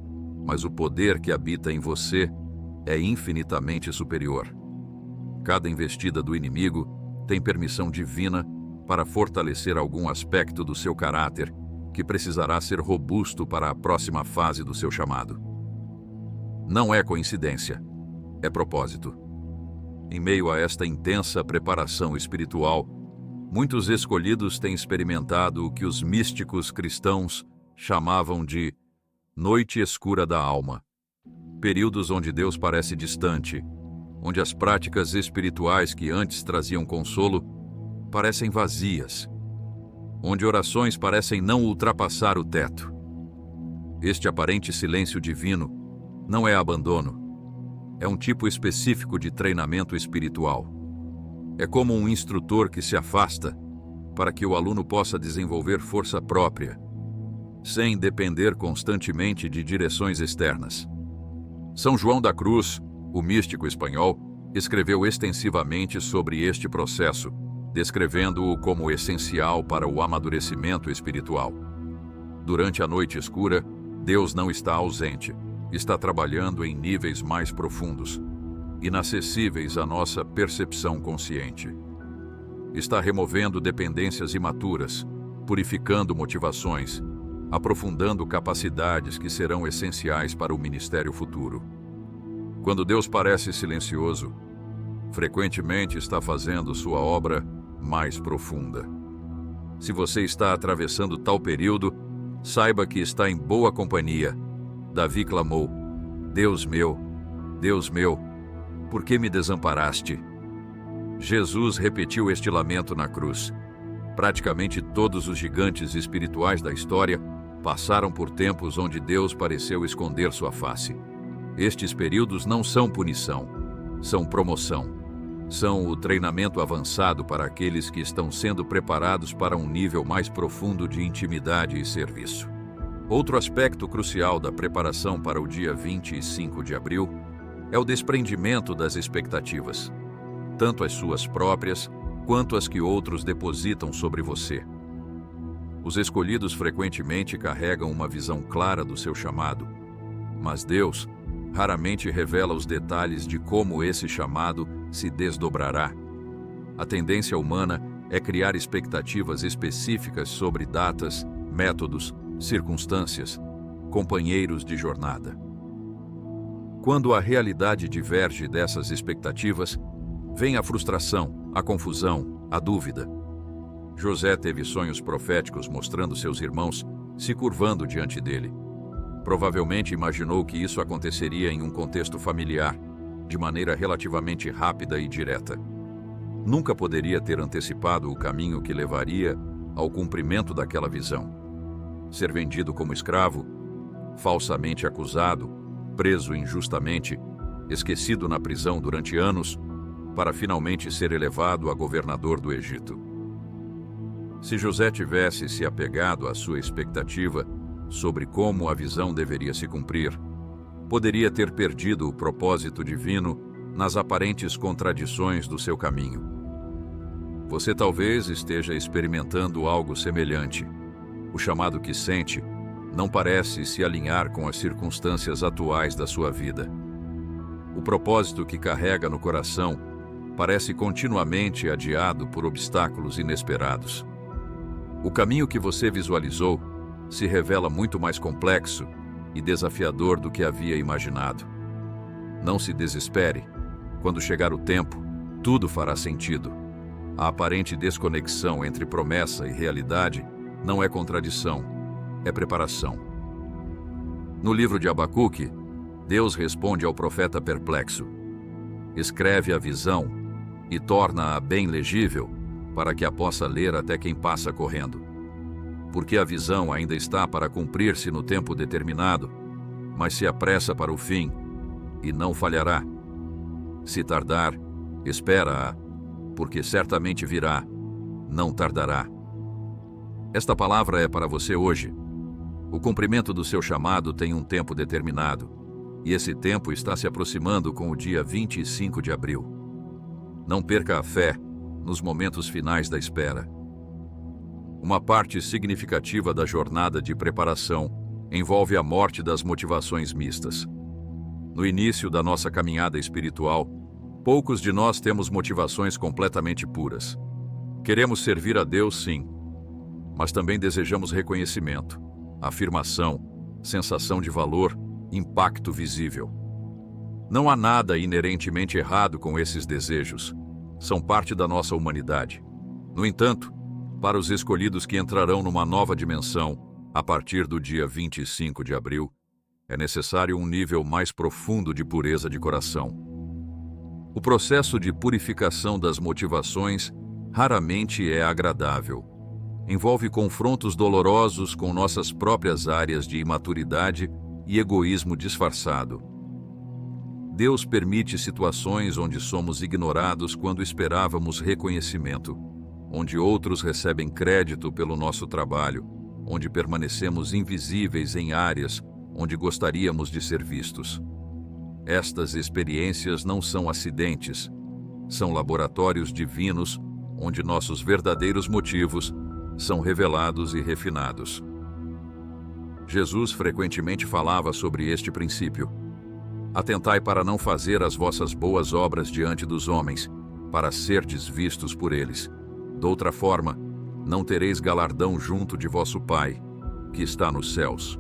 Speaker 1: mas o poder que habita em você é infinitamente superior. Cada investida do inimigo tem permissão divina para fortalecer algum aspecto do seu caráter que precisará ser robusto para a próxima fase do seu chamado. Não é coincidência, é propósito. Em meio a esta intensa preparação espiritual, Muitos escolhidos têm experimentado o que os místicos cristãos chamavam de noite escura da alma. Períodos onde Deus parece distante, onde as práticas espirituais que antes traziam consolo parecem vazias, onde orações parecem não ultrapassar o teto. Este aparente silêncio divino não é abandono, é um tipo específico de treinamento espiritual. É como um instrutor que se afasta para que o aluno possa desenvolver força própria, sem depender constantemente de direções externas. São João da Cruz, o místico espanhol, escreveu extensivamente sobre este processo, descrevendo-o como essencial para o amadurecimento espiritual. Durante a noite escura, Deus não está ausente, está trabalhando em níveis mais profundos, inacessíveis à nossa percepção consciente. Está removendo dependências imaturas, purificando motivações, aprofundando capacidades que serão essenciais para o ministério futuro. Quando Deus parece silencioso, frequentemente está fazendo sua obra mais profunda. Se você está atravessando tal período, saiba que está em boa companhia. Davi clamou: Deus meu, por que me desamparaste? Jesus repetiu este lamento na cruz. Praticamente todos os gigantes espirituais da história passaram por tempos onde Deus pareceu esconder sua face. Estes períodos não são punição, são promoção. São o treinamento avançado para aqueles que estão sendo preparados para um nível mais profundo de intimidade e serviço. Outro aspecto crucial da preparação para o dia 25 de abril é o desprendimento das expectativas, tanto as suas próprias quanto as que outros depositam sobre você. Os escolhidos frequentemente carregam uma visão clara do seu chamado, mas Deus raramente revela os detalhes de como esse chamado se desdobrará. A tendência humana é criar expectativas específicas sobre datas, métodos, circunstâncias, companheiros de jornada. Quando a realidade diverge dessas expectativas, vem a frustração, a confusão, a dúvida. José teve sonhos proféticos mostrando seus irmãos se curvando diante dele. Provavelmente imaginou que isso aconteceria em um contexto familiar, de maneira relativamente rápida e direta. Nunca poderia ter antecipado o caminho que levaria ao cumprimento daquela visão. Ser vendido como escravo, falsamente acusado, preso injustamente, esquecido na prisão durante anos, para finalmente ser elevado a governador do Egito. Se José tivesse se apegado à sua expectativa sobre como a visão deveria se cumprir, poderia ter perdido o propósito divino nas aparentes contradições do seu caminho. Você talvez esteja experimentando algo semelhante. O chamado que sente não parece se alinhar com as circunstâncias atuais da sua vida. O propósito que carrega no coração parece continuamente adiado por obstáculos inesperados. O caminho que você visualizou se revela muito mais complexo e desafiador do que havia imaginado. Não se desespere. Quando chegar o tempo, tudo fará sentido. A aparente desconexão entre promessa e realidade não é contradição, é preparação. No livro de Abacuque, Deus responde ao profeta perplexo. Escreve a visão e torna-a bem legível para que a possa ler até quem passa correndo. Porque a visão ainda está para cumprir-se no tempo determinado, mas se apressa para o fim e não falhará. Se tardar, espera-a, porque certamente virá, não tardará. Esta palavra é para você hoje. O cumprimento do seu chamado tem um tempo determinado, e esse tempo está se aproximando com o dia 25 de abril. Não perca a fé nos momentos finais da espera. Uma parte significativa da jornada de preparação envolve a morte das motivações mistas. No início da nossa caminhada espiritual, poucos de nós temos motivações completamente puras. Queremos servir a Deus, sim, mas também desejamos reconhecimento, afirmação, sensação de valor, impacto visível. Não há nada inerentemente errado com esses desejos. São parte da nossa humanidade. No entanto, para os escolhidos que entrarão numa nova dimensão, a partir do dia 25 de abril, é necessário um nível mais profundo de pureza de coração. O processo de purificação das motivações raramente é agradável. Envolve confrontos dolorosos com nossas próprias áreas de imaturidade e egoísmo disfarçado. Deus permite situações onde somos ignorados quando esperávamos reconhecimento, onde outros recebem crédito pelo nosso trabalho, onde permanecemos invisíveis em áreas onde gostaríamos de ser vistos. Estas experiências não são acidentes, são laboratórios divinos onde nossos verdadeiros motivos são revelados e refinados. Jesus frequentemente falava sobre este princípio. Atentai para não fazer as vossas boas obras diante dos homens, para serdes vistos por eles. Doutra forma, não tereis galardão junto de vosso Pai, que está nos céus.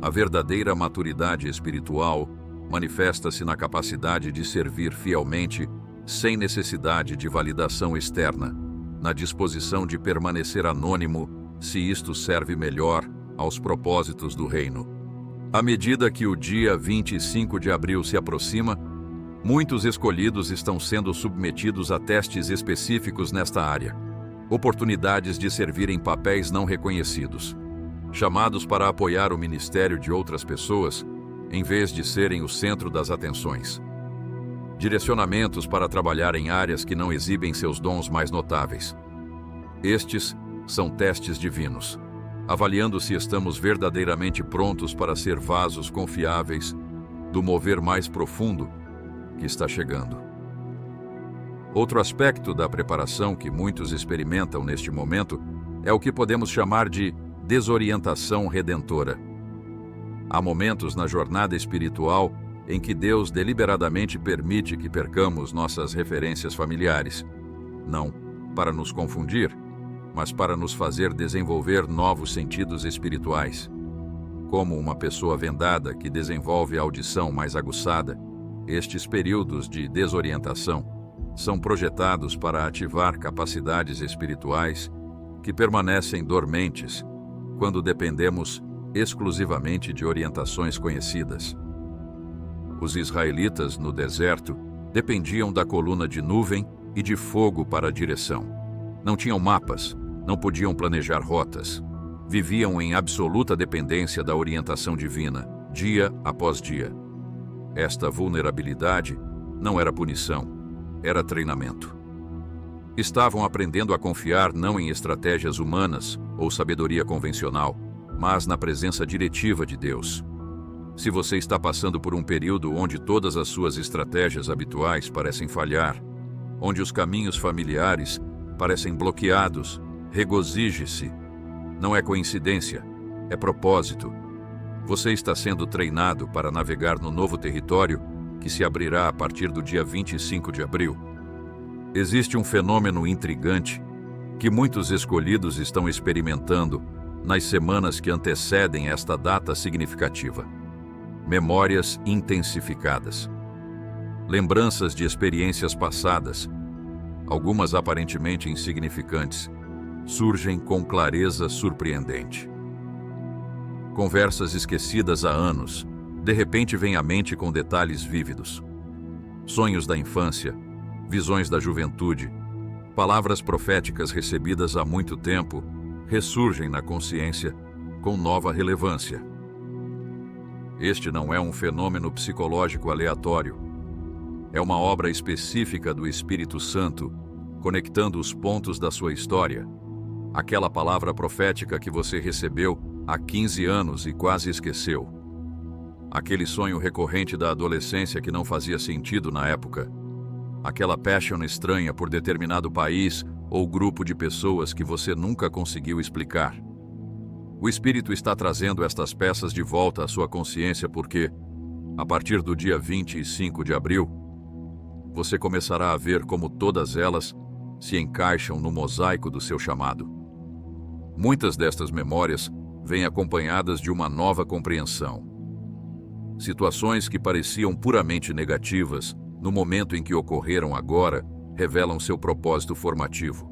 Speaker 1: A verdadeira maturidade espiritual manifesta-se na capacidade de servir fielmente, sem necessidade de validação externa, na disposição de permanecer anônimo, se isto serve melhor aos propósitos do reino. À medida que o dia 25 de abril se aproxima, muitos escolhidos estão sendo submetidos a testes específicos nesta área. Oportunidades de servir em papéis não reconhecidos. Chamados para apoiar o ministério de outras pessoas, em vez de serem o centro das atenções. Direcionamentos para trabalhar em áreas que não exibem seus dons mais notáveis. Estes são testes divinos, avaliando se estamos verdadeiramente prontos para ser vasos confiáveis do mover mais profundo que está chegando. Outro aspecto da preparação que muitos experimentam neste momento é o que podemos chamar de desorientação redentora. Há momentos na jornada espiritual em que Deus deliberadamente permite que percamos nossas referências familiares, não para nos confundir, mas para nos fazer desenvolver novos sentidos espirituais. Como uma pessoa vendada que desenvolve a audição mais aguçada, estes períodos de desorientação são projetados para ativar capacidades espirituais que permanecem dormentes quando dependemos exclusivamente de orientações conhecidas. Os israelitas, no deserto, dependiam da coluna de nuvem e de fogo para a direção. Não tinham mapas, não podiam planejar rotas. Viviam em absoluta dependência da orientação divina, dia após dia. Esta vulnerabilidade não era punição, era treinamento. Estavam aprendendo a confiar não em estratégias humanas ou sabedoria convencional, mas na presença diretiva de Deus. Se você está passando por um período onde todas as suas estratégias habituais parecem falhar, onde os caminhos familiares parecem bloqueados, regozije-se. Não é coincidência, é propósito. Você está sendo treinado para navegar no novo território que se abrirá a partir do dia 25 de abril. Existe um fenômeno intrigante que muitos escolhidos estão experimentando nas semanas que antecedem esta data significativa. Memórias intensificadas. Lembranças de experiências passadas, algumas aparentemente insignificantes, surgem com clareza surpreendente. Conversas esquecidas há anos, de repente vêm à mente com detalhes vívidos. Sonhos da infância, visões da juventude, palavras proféticas recebidas há muito tempo, ressurgem na consciência com nova relevância. Este não é um fenômeno psicológico aleatório. É uma obra específica do Espírito Santo, conectando os pontos da sua história. Aquela palavra profética que você recebeu há 15 anos e quase esqueceu. Aquele sonho recorrente da adolescência que não fazia sentido na época. Aquela paixão estranha por determinado país ou grupo de pessoas que você nunca conseguiu explicar. O Espírito está trazendo estas peças de volta à sua consciência porque, a partir do dia 25 de abril, você começará a ver como todas elas se encaixam no mosaico do seu chamado. Muitas destas memórias vêm acompanhadas de uma nova compreensão. Situações que pareciam puramente negativas, no momento em que ocorreram agora, revelam seu propósito formativo.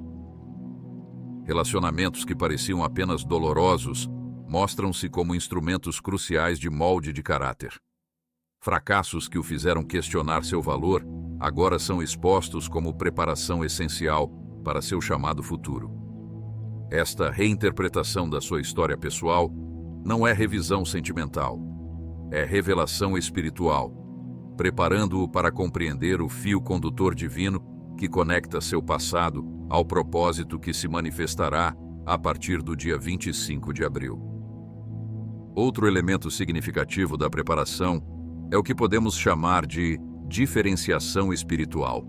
Speaker 1: Relacionamentos que pareciam apenas dolorosos mostram-se como instrumentos cruciais de molde de caráter. Fracassos que o fizeram questionar seu valor agora são expostos como preparação essencial para seu chamado futuro. Esta reinterpretação da sua história pessoal não é revisão sentimental, é revelação espiritual, preparando-o para compreender o fio condutor divino que conecta seu passado ao propósito que se manifestará a partir do dia 25 de abril. Outro elemento significativo da preparação é o que podemos chamar de diferenciação espiritual.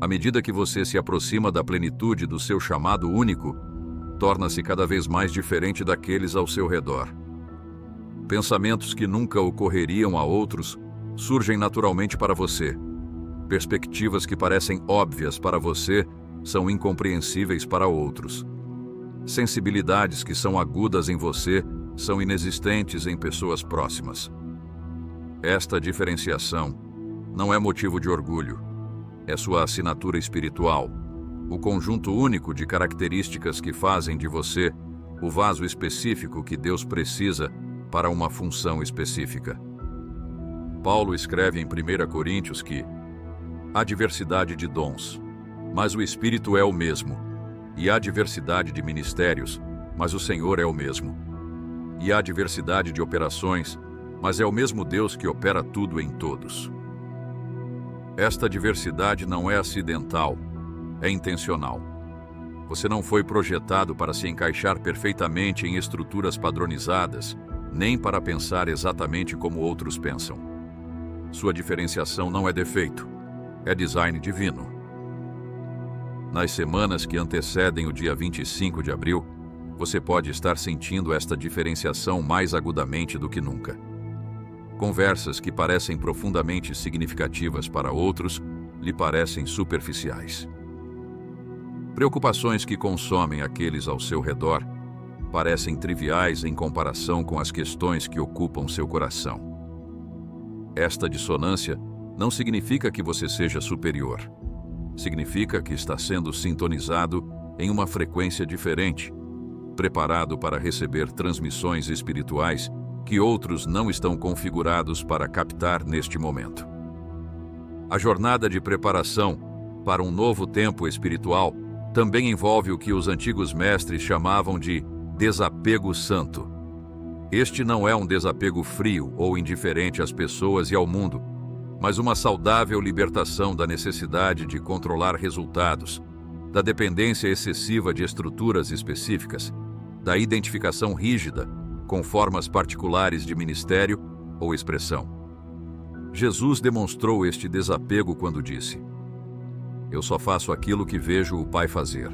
Speaker 1: À medida que você se aproxima da plenitude do seu chamado único, torna-se cada vez mais diferente daqueles ao seu redor. Pensamentos que nunca ocorreriam a outros surgem naturalmente para você. Perspectivas que parecem óbvias para você são incompreensíveis para outros. Sensibilidades que são agudas em você são inexistentes em pessoas próximas. Esta diferenciação não é motivo de orgulho, é sua assinatura espiritual, o conjunto único de características que fazem de você o vaso específico que Deus precisa para uma função específica. Paulo escreve em 1 Coríntios que há diversidade de dons, mas o Espírito é o mesmo, e há diversidade de ministérios, mas o Senhor é o mesmo. E há diversidade de operações, mas é o mesmo Deus que opera tudo em todos. Esta diversidade não é acidental, é intencional. Você não foi projetado para se encaixar perfeitamente em estruturas padronizadas, nem para pensar exatamente como outros pensam. Sua diferenciação não é defeito, é design divino. Nas semanas que antecedem o dia 25 de abril, você pode estar sentindo esta diferenciação mais agudamente do que nunca. Conversas que parecem profundamente significativas para outros lhe parecem superficiais. Preocupações que consomem aqueles ao seu redor parecem triviais em comparação com as questões que ocupam seu coração. Esta dissonância não significa que você seja superior. Significa que está sendo sintonizado em uma frequência diferente, preparado para receber transmissões espirituais que outros não estão configurados para captar neste momento. A jornada de preparação para um novo tempo espiritual também envolve o que os antigos mestres chamavam de desapego santo. Este não é um desapego frio ou indiferente às pessoas e ao mundo, mas uma saudável libertação da necessidade de controlar resultados, da dependência excessiva de estruturas específicas, da identificação rígida com formas particulares de ministério ou expressão. Jesus demonstrou este desapego quando disse: "Eu só faço aquilo que vejo o Pai fazer."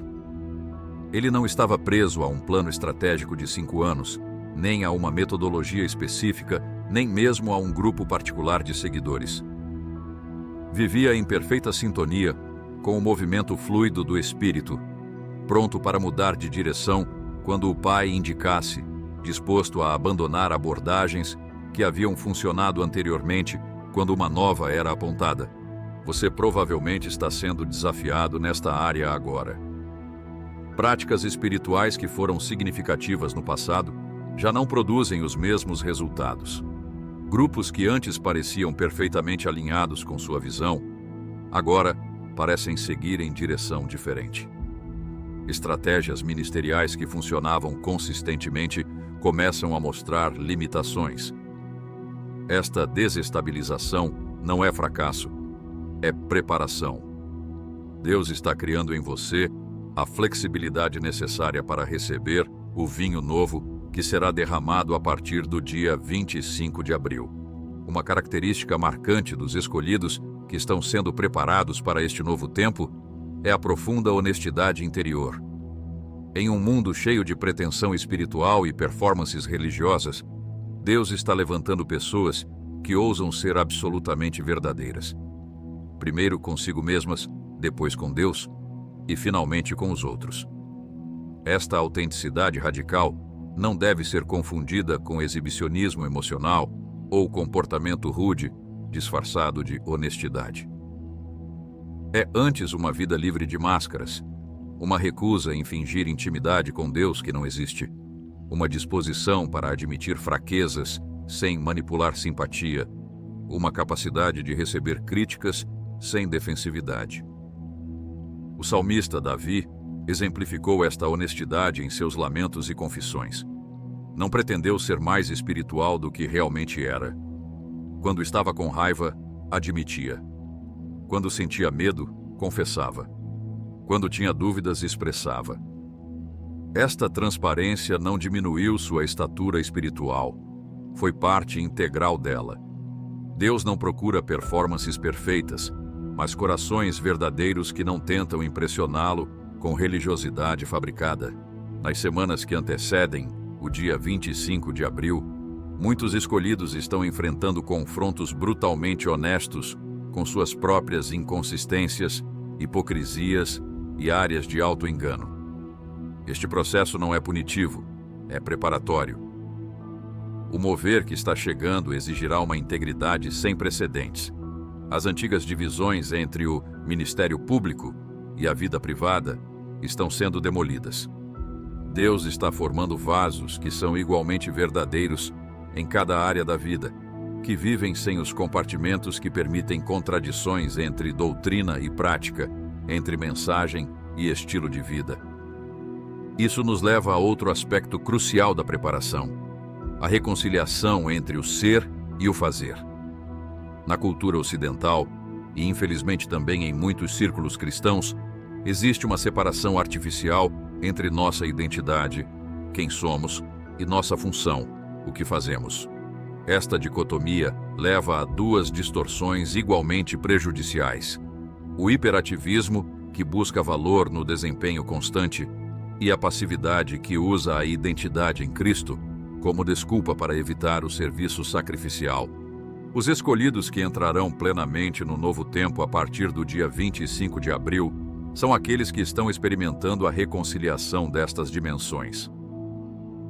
Speaker 1: Ele não estava preso a um plano estratégico de 5 anos, nem a uma metodologia específica, nem mesmo a um grupo particular de seguidores. Vivia em perfeita sintonia com o movimento fluido do Espírito, pronto para mudar de direção quando o Pai indicasse, disposto a abandonar abordagens que haviam funcionado anteriormente quando uma nova era apontada. Você provavelmente está sendo desafiado nesta área agora. Práticas espirituais que foram significativas no passado já não produzem os mesmos resultados. Grupos que antes pareciam perfeitamente alinhados com sua visão, agora parecem seguir em direção diferente. Estratégias ministeriais que funcionavam consistentemente começam a mostrar limitações. Esta desestabilização não é fracasso, é preparação. Deus está criando em você a flexibilidade necessária para receber o vinho novo que será derramado a partir do dia 25 de abril. Uma característica marcante dos escolhidos que estão sendo preparados para este novo tempo é a profunda honestidade interior. Em um mundo cheio de pretensão espiritual e performances religiosas, Deus está levantando pessoas que ousam ser absolutamente verdadeiras. Primeiro consigo mesmas, depois com Deus e finalmente com os outros. Esta autenticidade radical não deve ser confundida com exibicionismo emocional ou comportamento rude, disfarçado de honestidade. É antes uma vida livre de máscaras, uma recusa em fingir intimidade com Deus que não existe, uma disposição para admitir fraquezas sem manipular simpatia, uma capacidade de receber críticas sem defensividade. O salmista Davi exemplificou esta honestidade em seus lamentos e confissões. Não pretendeu ser mais espiritual do que realmente era. Quando estava com raiva, admitia. Quando sentia medo, confessava. Quando tinha dúvidas, expressava. Esta transparência não diminuiu sua estatura espiritual. Foi parte integral dela. Deus não procura performances perfeitas, mas corações verdadeiros que não tentam impressioná-lo com religiosidade fabricada. Nas semanas que antecedem o dia 25 de abril, muitos escolhidos estão enfrentando confrontos brutalmente honestos com suas próprias inconsistências, hipocrisias e áreas de auto-engano. Este processo não é punitivo, é preparatório. O mover que está chegando exigirá uma integridade sem precedentes. As antigas divisões entre o ministério público e a vida privada estão sendo demolidas. Deus está formando vasos que são igualmente verdadeiros em cada área da vida, que vivem sem os compartimentos que permitem contradições entre doutrina e prática, entre mensagem e estilo de vida. Isso nos leva a outro aspecto crucial da preparação: a reconciliação entre o ser e o fazer. Na cultura ocidental, e infelizmente também em muitos círculos cristãos, existe uma separação artificial entre nossa identidade, quem somos, e nossa função, o que fazemos. Esta dicotomia leva a duas distorções igualmente prejudiciais: o hiperativismo, que busca valor no desempenho constante, e a passividade, que usa a identidade em Cristo como desculpa para evitar o serviço sacrificial. Os escolhidos que entrarão plenamente no novo tempo a partir do dia 25 de abril são aqueles que estão experimentando a reconciliação destas dimensões.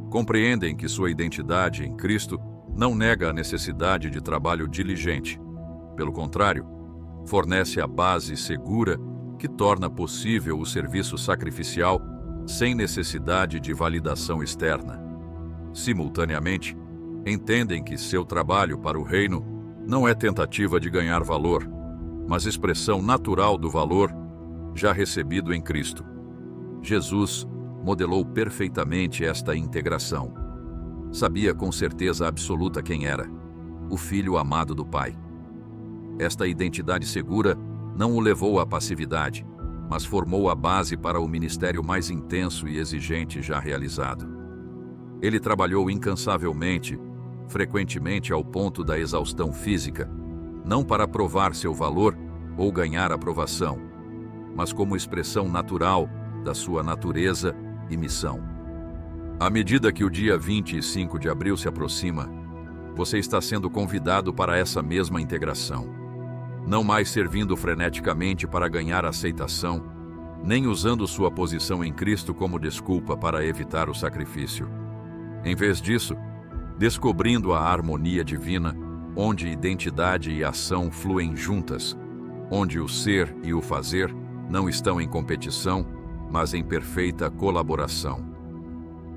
Speaker 1: Compreendem que sua identidade em Cristo não nega a necessidade de trabalho diligente. Pelo contrário, fornece a base segura que torna possível o serviço sacrificial sem necessidade de validação externa. Simultaneamente, entendem que seu trabalho para o reino não é tentativa de ganhar valor, mas expressão natural do valor já recebido em Cristo. Jesus modelou perfeitamente esta integração. Sabia com certeza absoluta quem era: o Filho amado do Pai. Esta identidade segura não o levou à passividade, mas formou a base para o ministério mais intenso e exigente já realizado. Ele trabalhou incansavelmente, frequentemente ao ponto da exaustão física, não para provar seu valor ou ganhar aprovação, mas como expressão natural da sua natureza e missão. À medida que o dia 25 de abril se aproxima, você está sendo convidado para essa mesma integração. Não mais servindo freneticamente para ganhar aceitação, nem usando sua posição em Cristo como desculpa para evitar o sacrifício. Em vez disso, descobrindo a harmonia divina, onde identidade e ação fluem juntas, onde o ser e o fazer não estão em competição, mas em perfeita colaboração.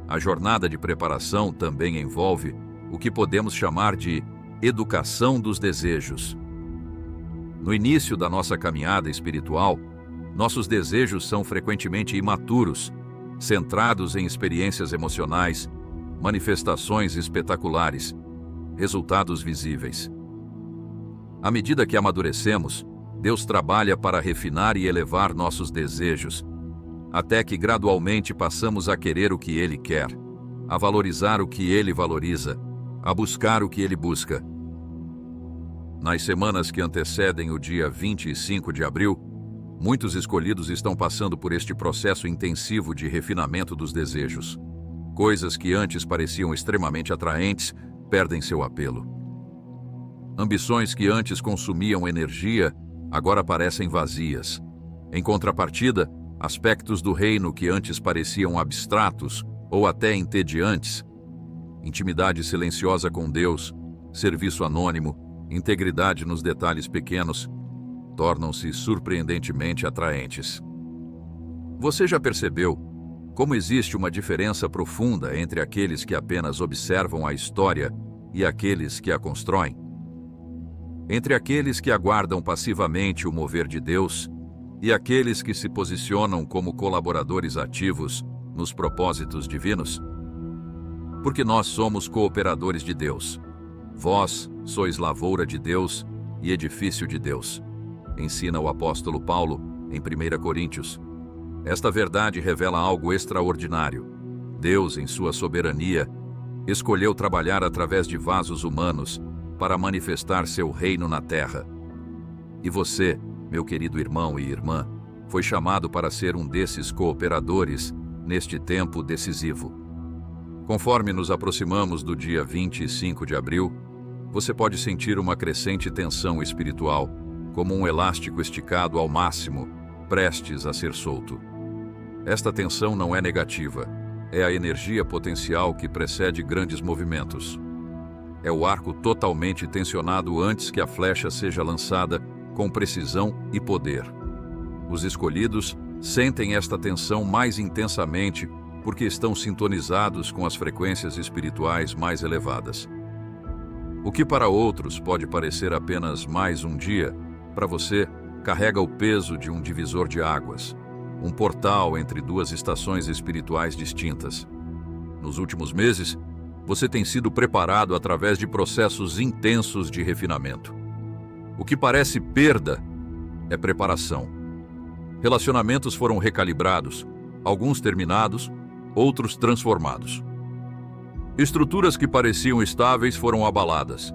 Speaker 1: A jornada de preparação também envolve o que podemos chamar de educação dos desejos. No início da nossa caminhada espiritual, nossos desejos são frequentemente imaturos, centrados em experiências emocionais, manifestações espetaculares, resultados visíveis. À medida que amadurecemos, Deus trabalha para refinar e elevar nossos desejos, até que gradualmente passamos a querer o que Ele quer, a valorizar o que Ele valoriza, a buscar o que Ele busca. Nas semanas que antecedem o dia 25 de abril, muitos escolhidos estão passando por este processo intensivo de refinamento dos desejos. Coisas que antes pareciam extremamente atraentes perdem seu apelo. Ambições que antes consumiam energia agora parecem vazias. Em contrapartida, aspectos do reino que antes pareciam abstratos ou até entediantes, intimidade silenciosa com Deus, serviço anônimo, integridade nos detalhes pequenos, tornam-se surpreendentemente atraentes. Você já percebeu como existe uma diferença profunda entre aqueles que apenas observam a história e aqueles que a constroem? Entre aqueles que aguardam passivamente o mover de Deus e aqueles que se posicionam como colaboradores ativos nos propósitos divinos? Porque nós somos cooperadores de Deus. Vós sois lavoura de Deus e edifício de Deus, ensina o apóstolo Paulo em 1 Coríntios. Esta verdade revela algo extraordinário. Deus, em sua soberania, escolheu trabalhar através de vasos humanos para manifestar seu reino na terra. E você, meu querido irmão e irmã, foi chamado para ser um desses cooperadores neste tempo decisivo. Conforme nos aproximamos do dia 25 de abril, você pode sentir uma crescente tensão espiritual, como um elástico esticado ao máximo, prestes a ser solto. Esta tensão não é negativa, é a energia potencial que precede grandes movimentos. É o arco totalmente tensionado antes que a flecha seja lançada com precisão e poder. Os escolhidos sentem esta tensão mais intensamente porque estão sintonizados com as frequências espirituais mais elevadas. O que para outros pode parecer apenas mais um dia, para você carrega o peso de um divisor de águas, um portal entre duas estações espirituais distintas. Nos últimos meses, você tem sido preparado através de processos intensos de refinamento. O que parece perda é preparação. Relacionamentos foram recalibrados, alguns terminados, outros transformados. Estruturas que pareciam estáveis foram abaladas.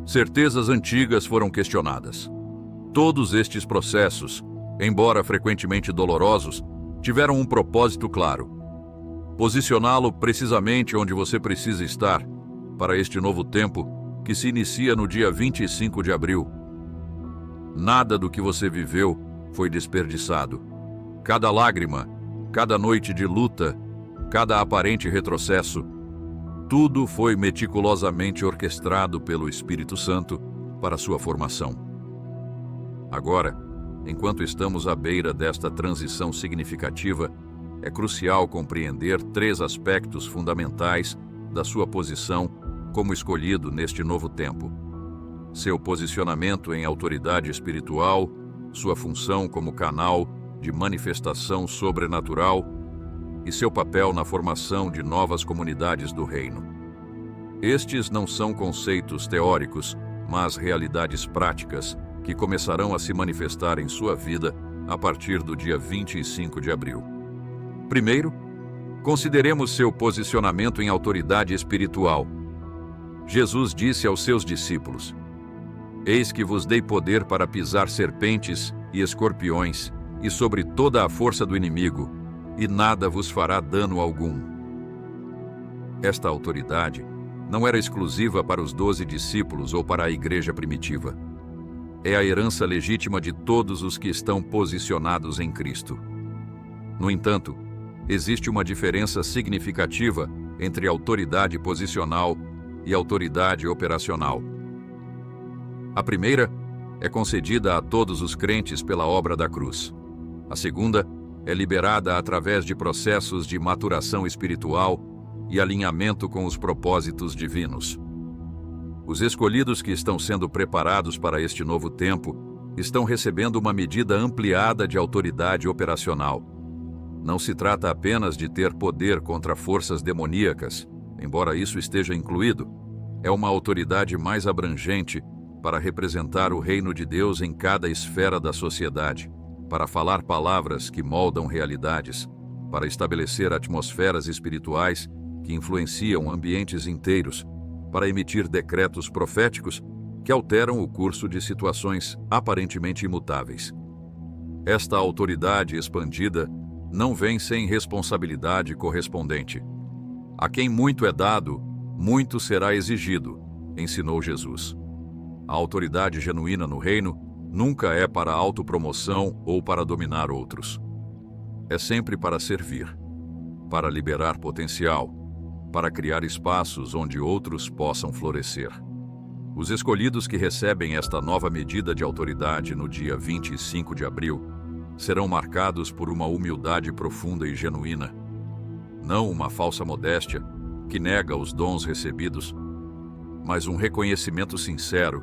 Speaker 1: Certezas antigas foram questionadas. Todos estes processos, embora frequentemente dolorosos, tiveram um propósito claro: posicioná-lo precisamente onde você precisa estar para este novo tempo que se inicia no dia 25 de abril. Nada do que você viveu foi desperdiçado. Cada lágrima, cada noite de luta, cada aparente retrocesso, tudo foi meticulosamente orquestrado pelo Espírito Santo para sua formação. Agora, enquanto estamos à beira desta transição significativa, é crucial compreender 3 aspectos fundamentais da sua posição como escolhido neste novo tempo: seu posicionamento em autoridade espiritual, sua função como canal de manifestação sobrenatural e seu papel na formação de novas comunidades do reino. Estes não são conceitos teóricos, mas realidades práticas que começarão a se manifestar em sua vida a partir do dia 25 de abril. Primeiro, consideremos seu posicionamento em autoridade espiritual. Jesus disse aos seus discípulos: Eis que vos dei poder para pisar serpentes e escorpiões e sobre toda a força do inimigo, e nada vos fará dano algum. Esta autoridade não era exclusiva para os 12 discípulos ou para a igreja primitiva. É a herança legítima de todos os que estão posicionados em Cristo. No entanto, existe uma diferença significativa entre autoridade posicional e autoridade operacional. A primeira é concedida a todos os crentes pela obra da cruz. A segunda é liberada através de processos de maturação espiritual e alinhamento com os propósitos divinos. Os escolhidos que estão sendo preparados para este novo tempo estão recebendo uma medida ampliada de autoridade operacional. Não se trata apenas de ter poder contra forças demoníacas, embora isso esteja incluído. É uma autoridade mais abrangente para representar o reino de Deus em cada esfera da sociedade, para falar palavras que moldam realidades, para estabelecer atmosferas espirituais que influenciam ambientes inteiros, para emitir decretos proféticos que alteram o curso de situações aparentemente imutáveis. Esta autoridade expandida não vem sem responsabilidade correspondente. A quem muito é dado, muito será exigido, ensinou Jesus. A autoridade genuína no reino nunca é para autopromoção ou para dominar outros. É sempre para servir, para liberar potencial, para criar espaços onde outros possam florescer. Os escolhidos que recebem esta nova medida de autoridade no dia 25 de abril serão marcados por uma humildade profunda e genuína, não uma falsa modéstia que nega os dons recebidos, mas um reconhecimento sincero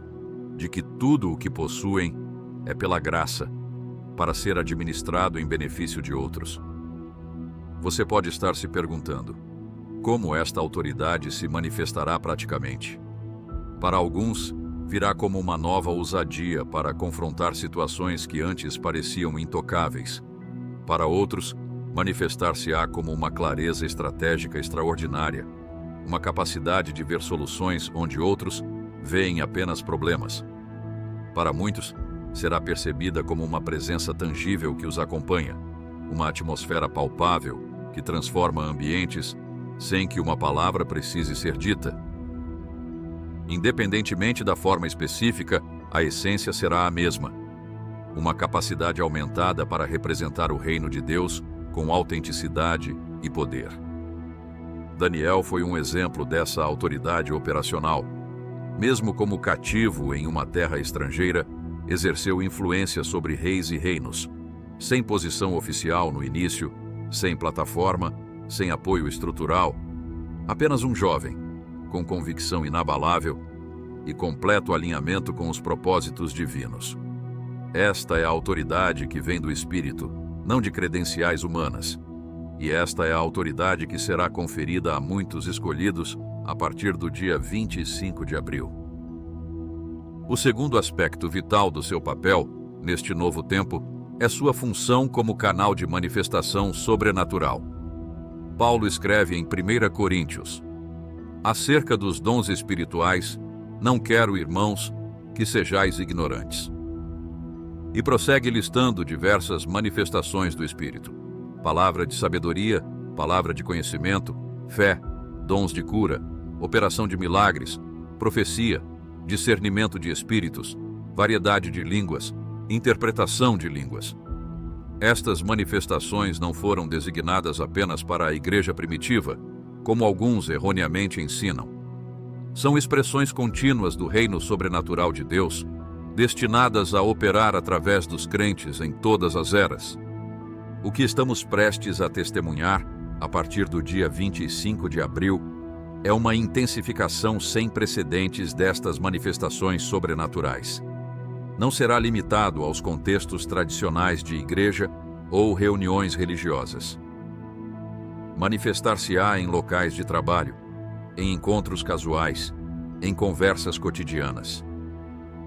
Speaker 1: de que tudo o que possuem é pela graça, para ser administrado em benefício de outros. Você pode estar se perguntando: como esta autoridade se manifestará praticamente? Para alguns, virá como uma nova ousadia para confrontar situações que antes pareciam intocáveis. Para outros, manifestar-se-á como uma clareza estratégica extraordinária, uma capacidade de ver soluções onde outros veem apenas problemas. Para muitos, será percebida como uma presença tangível que os acompanha, uma atmosfera palpável que transforma ambientes sem que uma palavra precise ser dita. Independentemente da forma específica, a essência será a mesma. Uma capacidade aumentada para representar o reino de Deus com autenticidade e poder. Daniel foi um exemplo dessa autoridade operacional. Mesmo como cativo em uma terra estrangeira, exerceu influência sobre reis e reinos, sem posição oficial no início, sem plataforma, sem apoio estrutural, apenas um jovem, com convicção inabalável e completo alinhamento com os propósitos divinos. Esta é a autoridade que vem do Espírito, não de credenciais humanas. E esta é a autoridade que será conferida a muitos escolhidos a partir do dia 25 de abril. O segundo aspecto vital do seu papel, neste novo tempo, é sua função como canal de manifestação sobrenatural. Paulo escreve em 1 Coríntios: acerca dos dons espirituais, não quero, irmãos, que sejais ignorantes. E prossegue listando diversas manifestações do Espírito: palavra de sabedoria, palavra de conhecimento, fé, dons de cura, operação de milagres, profecia, discernimento de espíritos, variedade de línguas, interpretação de línguas. Estas manifestações não foram designadas apenas para a igreja primitiva, como alguns erroneamente ensinam. São expressões contínuas do reino sobrenatural de Deus, destinadas a operar através dos crentes em todas as eras. O que estamos prestes a testemunhar, a partir do dia 25 de abril, é uma intensificação sem precedentes destas manifestações sobrenaturais. Não será limitado aos contextos tradicionais de igreja ou reuniões religiosas. Manifestar-se-á em locais de trabalho, em encontros casuais, em conversas cotidianas.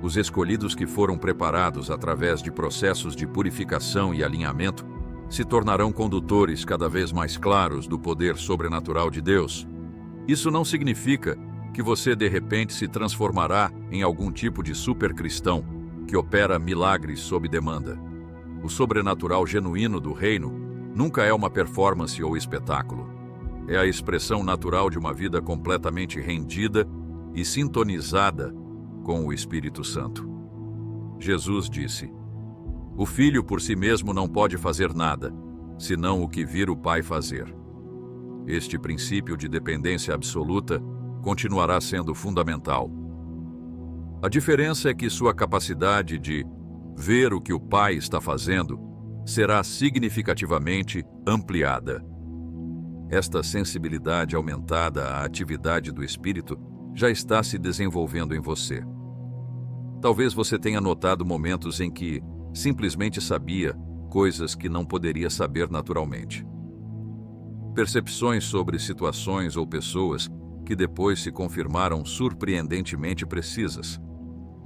Speaker 1: Os escolhidos que foram preparados através de processos de purificação e alinhamento se tornarão condutores cada vez mais claros do poder sobrenatural de Deus. Isso não significa que você de repente se transformará em algum tipo de supercristão que opera milagres sob demanda. O sobrenatural genuíno do reino nunca é uma performance ou espetáculo. É a expressão natural de uma vida completamente rendida e sintonizada com o Espírito Santo. Jesus disse: o Filho por si mesmo não pode fazer nada, senão o que vir o Pai fazer. Este princípio de dependência absoluta continuará sendo fundamental. A diferença é que sua capacidade de ver o que o Pai está fazendo será significativamente ampliada. Esta sensibilidade aumentada à atividade do Espírito já está se desenvolvendo em você. Talvez você tenha notado momentos em que simplesmente sabia coisas que não poderia saber naturalmente. Percepções sobre situações ou pessoas que depois se confirmaram surpreendentemente precisas.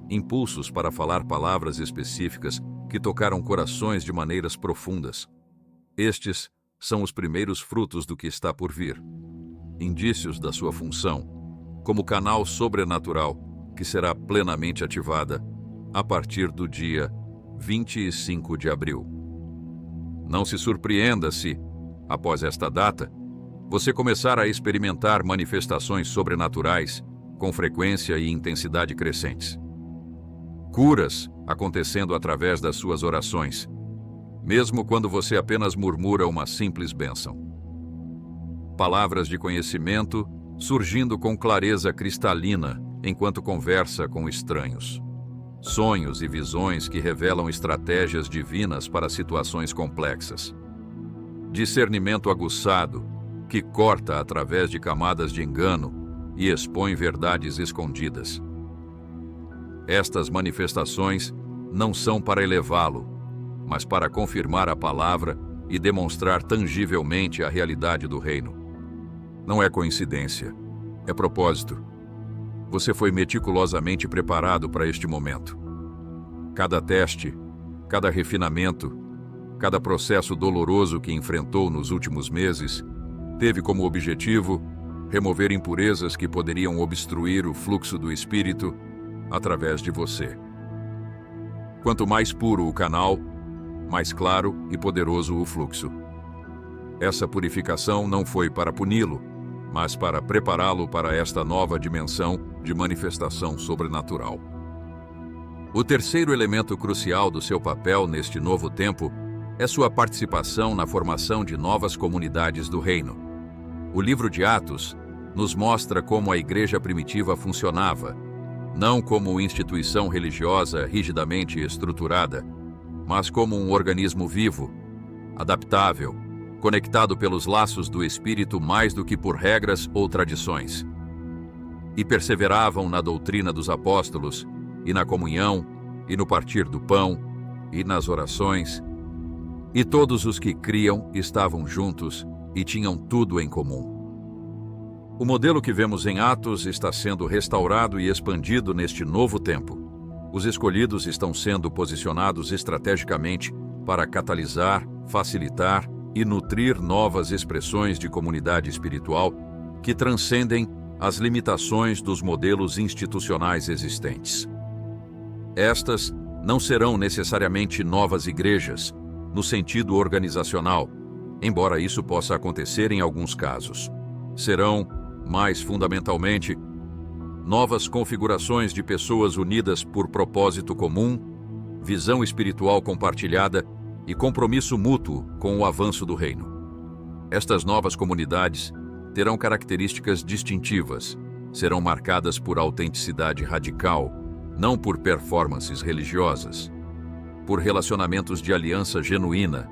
Speaker 1: Impulsos para falar palavras específicas que tocaram corações de maneiras profundas. Estes são os primeiros frutos do que está por vir. Indícios da sua função, como canal sobrenatural que será plenamente ativada a partir do dia 25 de abril. Não se surpreenda se, após esta data, você começar a experimentar manifestações sobrenaturais com frequência e intensidade crescentes. Curas acontecendo através das suas orações, mesmo quando você apenas murmura uma simples bênção. Palavras de conhecimento surgindo com clareza cristalina enquanto conversa com estranhos. sonhos e visões que revelam estratégias divinas para situações complexas. Discernimento aguçado, que corta através de camadas de engano e expõe verdades escondidas. Estas manifestações não são para elevá-lo, mas para confirmar a palavra e demonstrar tangivelmente a realidade do reino. Não é coincidência, é propósito. Você foi meticulosamente preparado para este momento. Cada teste, cada refinamento, cada processo doloroso que enfrentou nos últimos meses teve como objetivo remover impurezas que poderiam obstruir o fluxo do Espírito através de você. Quanto mais puro o canal, mais claro e poderoso o fluxo. Essa purificação não foi para puni-lo, mas para prepará-lo para esta nova dimensão de manifestação sobrenatural. O terceiro elemento crucial do seu papel neste novo tempo é sua participação na formação de novas comunidades do reino. O livro de Atos nos mostra como a igreja primitiva funcionava, não como instituição religiosa rigidamente estruturada, mas como um organismo vivo, adaptável, conectado pelos laços do Espírito mais do que por regras ou tradições. E perseveravam na doutrina dos apóstolos, e na comunhão, e no partir do pão, e nas orações. E todos os que criam estavam juntos e tinham tudo em comum. O modelo que vemos em Atos está sendo restaurado e expandido neste novo tempo. Os escolhidos estão sendo posicionados estrategicamente para catalisar, facilitar e nutrir novas expressões de comunidade espiritual que transcendem as limitações dos modelos institucionais existentes. Estas não serão necessariamente novas igrejas, no sentido organizacional, embora isso possa acontecer em alguns casos. Serão, mais fundamentalmente, novas configurações de pessoas unidas por propósito comum, visão espiritual compartilhada e compromisso mútuo com o avanço do reino. Estas novas comunidades terão características distintivas, serão marcadas por autenticidade radical, não por performances religiosas, por relacionamentos de aliança genuína,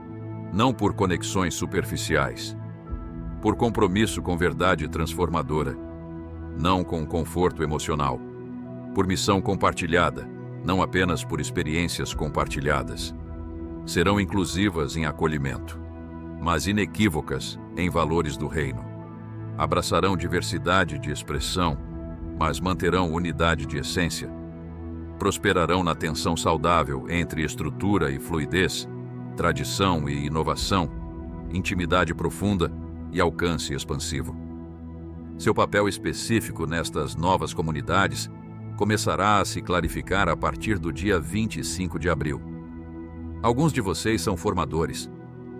Speaker 1: não por conexões superficiais, por compromisso com verdade transformadora, não com conforto emocional, por missão compartilhada, não apenas por experiências compartilhadas. Serão inclusivas em acolhimento, mas inequívocas em valores do reino. Abraçarão diversidade de expressão, mas manterão unidade de essência. Prosperarão na tensão saudável entre estrutura e fluidez, tradição e inovação, intimidade profunda e alcance expansivo. Seu papel específico nestas novas comunidades começará a se clarificar a partir do dia 25 de abril. Alguns de vocês são formadores,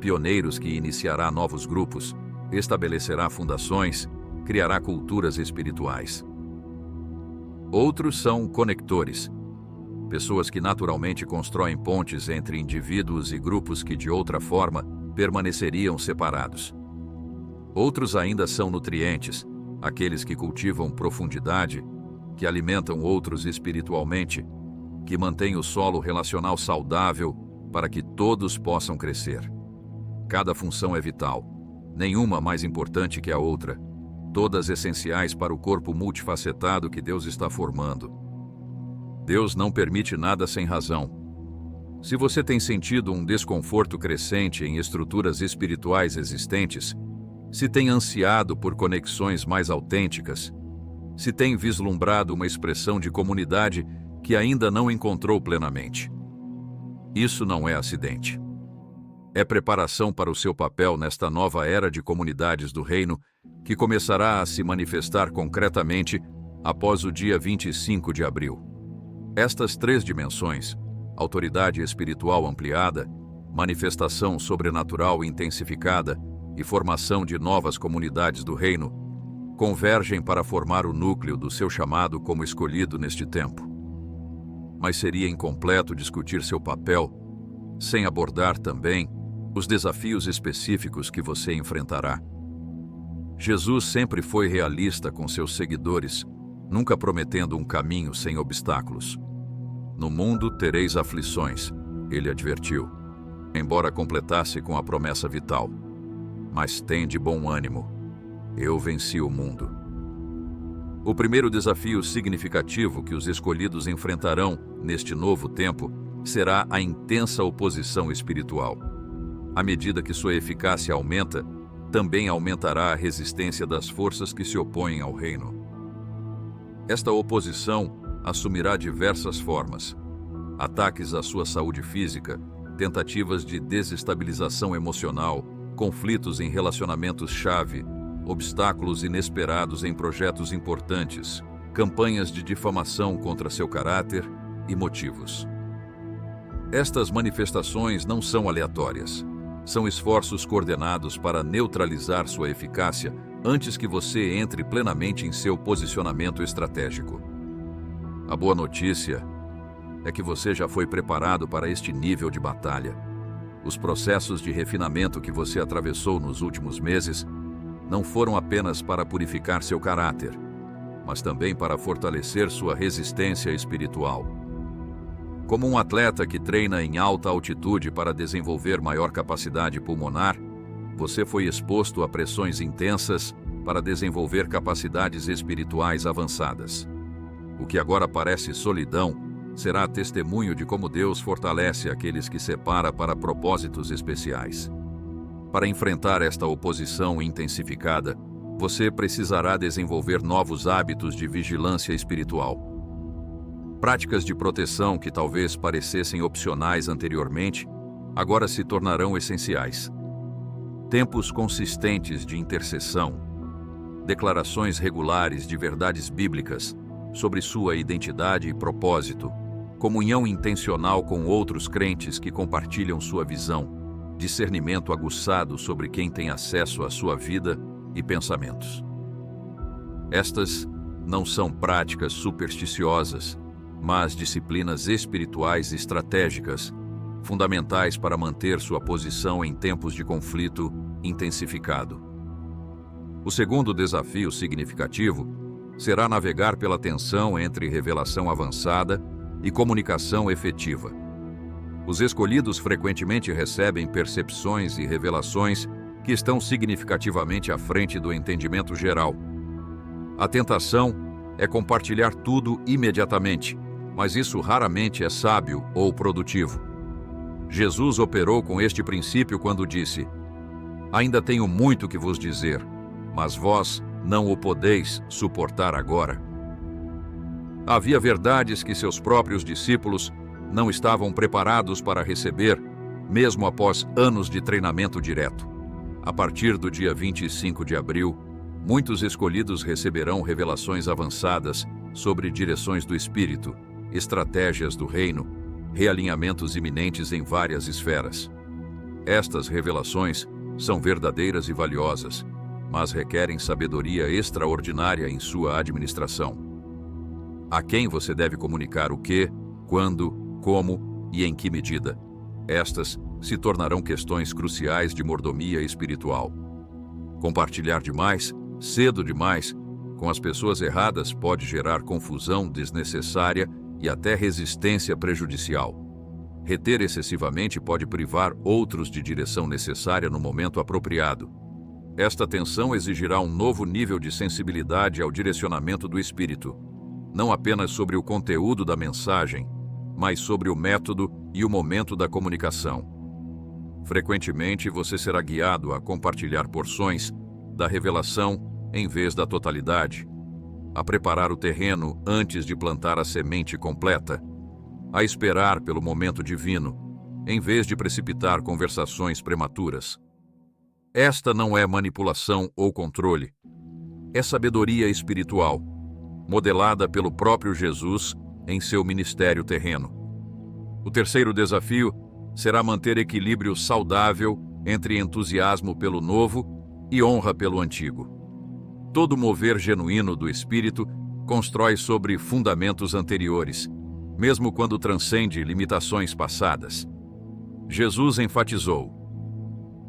Speaker 1: pioneiros que iniciará novos grupos, estabelecerá fundações, criará culturas espirituais. Outros são conectores, pessoas que naturalmente constroem pontes entre indivíduos e grupos que de outra forma permaneceriam separados. Outros ainda são nutrientes, aqueles que cultivam profundidade, que alimentam outros espiritualmente, que mantêm o solo relacional saudável para que todos possam crescer. Cada função é vital, nenhuma mais importante que a outra, todas essenciais para o corpo multifacetado que Deus está formando. Deus não permite nada sem razão. Se você tem sentido um desconforto crescente em estruturas espirituais existentes, se tem ansiado por conexões mais autênticas, se tem vislumbrado uma expressão de comunidade que ainda não encontrou plenamente, isso não é acidente. É preparação para o seu papel nesta nova era de comunidades do reino que começará a se manifestar concretamente após o dia 25 de abril. Estas três dimensões, autoridade espiritual ampliada, manifestação sobrenatural intensificada e formação de novas comunidades do reino, convergem para formar o núcleo do seu chamado como escolhido neste tempo. Mas seria incompleto discutir seu papel sem abordar também os desafios específicos que você enfrentará. Jesus sempre foi realista com seus seguidores, nunca prometendo um caminho sem obstáculos. No mundo tereis aflições, ele advertiu, embora completasse com a promessa vital. Mas tende bom ânimo, eu venci o mundo. O primeiro desafio significativo que os escolhidos enfrentarão neste novo tempo será a intensa oposição espiritual. À medida que sua eficácia aumenta, também aumentará a resistência das forças que se opõem ao reino. Esta oposição assumirá diversas formas: ataques à sua saúde física, tentativas de desestabilização emocional, conflitos em relacionamentos-chave, obstáculos inesperados em projetos importantes, campanhas de difamação contra seu caráter e motivos. Estas manifestações não são aleatórias. São esforços coordenados para neutralizar sua eficácia antes que você entre plenamente em seu posicionamento estratégico. A boa notícia é que você já foi preparado para este nível de batalha. Os processos de refinamento que você atravessou nos últimos meses não foram apenas para purificar seu caráter, mas também para fortalecer sua resistência espiritual. Como um atleta que treina em alta altitude para desenvolver maior capacidade pulmonar, você foi exposto a pressões intensas para desenvolver capacidades espirituais avançadas. O que agora parece solidão será testemunho de como Deus fortalece aqueles que separa para propósitos especiais. Para enfrentar esta oposição intensificada, você precisará desenvolver novos hábitos de vigilância espiritual. Práticas de proteção que talvez parecessem opcionais anteriormente, agora se tornarão essenciais. Tempos consistentes de intercessão, declarações regulares de verdades bíblicas sobre sua identidade e propósito, comunhão intencional com outros crentes que compartilham sua visão, discernimento aguçado sobre quem tem acesso à sua vida e pensamentos. Estas não são práticas supersticiosas, mas disciplinas espirituais estratégicas, fundamentais para manter sua posição em tempos de conflito intensificado. O segundo desafio significativo será navegar pela tensão entre revelação avançada e comunicação efetiva. Os escolhidos frequentemente recebem percepções e revelações que estão significativamente à frente do entendimento geral. A tentação é compartilhar tudo imediatamente, mas isso raramente é sábio ou produtivo. Jesus operou com este princípio quando disse: "Ainda tenho muito que vos dizer, mas vós não o podeis suportar agora." Havia verdades que seus próprios discípulos não estavam preparados para receber, mesmo após anos de treinamento direto. A partir do dia 25 de abril, muitos escolhidos receberão revelações avançadas sobre direções do Espírito, estratégias do reino, realinhamentos iminentes em várias esferas. Estas revelações são verdadeiras e valiosas, mas requerem sabedoria extraordinária em sua administração. A quem você deve comunicar o que, quando, como e em que medida? Estas se tornarão questões cruciais de mordomia espiritual. Compartilhar demais, cedo demais, com as pessoas erradas pode gerar confusão desnecessária e até resistência prejudicial. Reter excessivamente pode privar outros de direção necessária no momento apropriado. Esta tensão exigirá um novo nível de sensibilidade ao direcionamento do Espírito, não apenas sobre o conteúdo da mensagem, mas sobre o método e o momento da comunicação. Frequentemente, você será guiado a compartilhar porções da revelação em vez da totalidade, a preparar o terreno antes de plantar a semente completa, a esperar pelo momento divino, em vez de precipitar conversações prematuras. Esta não é manipulação ou controle. É sabedoria espiritual, modelada pelo próprio Jesus em seu ministério terreno. O terceiro desafio será manter equilíbrio saudável entre entusiasmo pelo novo e honra pelo antigo. Todo mover genuíno do Espírito constrói sobre fundamentos anteriores, mesmo quando transcende limitações passadas. Jesus enfatizou: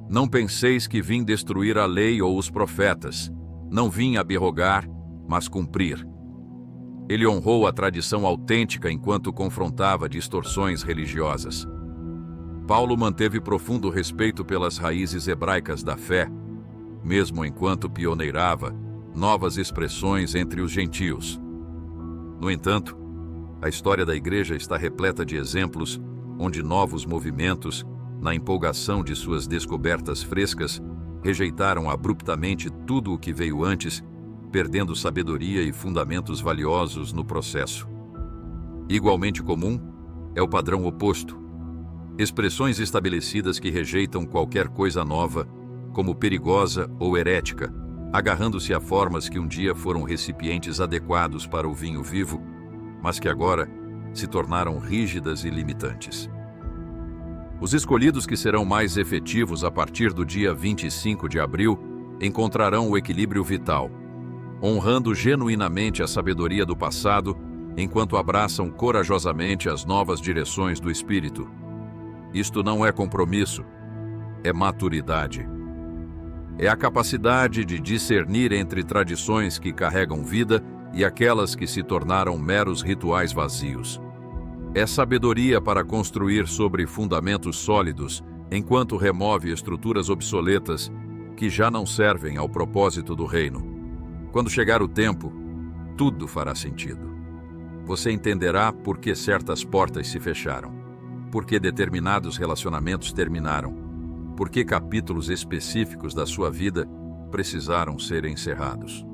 Speaker 1: "Não penseis que vim destruir a lei ou os profetas. Não vim abrogar, mas cumprir." Ele honrou a tradição autêntica enquanto confrontava distorções religiosas. Paulo manteve profundo respeito pelas raízes hebraicas da fé, mesmo enquanto pioneirava novas expressões entre os gentios. No entanto, a história da Igreja está repleta de exemplos onde novos movimentos, na empolgação de suas descobertas frescas, rejeitaram abruptamente tudo o que veio antes, perdendo sabedoria e fundamentos valiosos no processo. Igualmente comum é o padrão oposto. Expressões estabelecidas que rejeitam qualquer coisa nova, como perigosa ou herética, agarrando-se a formas que um dia foram recipientes adequados para o vinho vivo, mas que agora se tornaram rígidas e limitantes. Os escolhidos que serão mais efetivos a partir do dia 25 de abril encontrarão o equilíbrio vital, honrando genuinamente a sabedoria do passado, enquanto abraçam corajosamente as novas direções do Espírito. Isto não é compromisso, é maturidade. É a capacidade de discernir entre tradições que carregam vida e aquelas que se tornaram meros rituais vazios. É sabedoria para construir sobre fundamentos sólidos, enquanto remove estruturas obsoletas que já não servem ao propósito do reino. Quando chegar o tempo, tudo fará sentido. Você entenderá por que certas portas se fecharam, por que determinados relacionamentos terminaram, por que capítulos específicos da sua vida precisaram ser encerrados.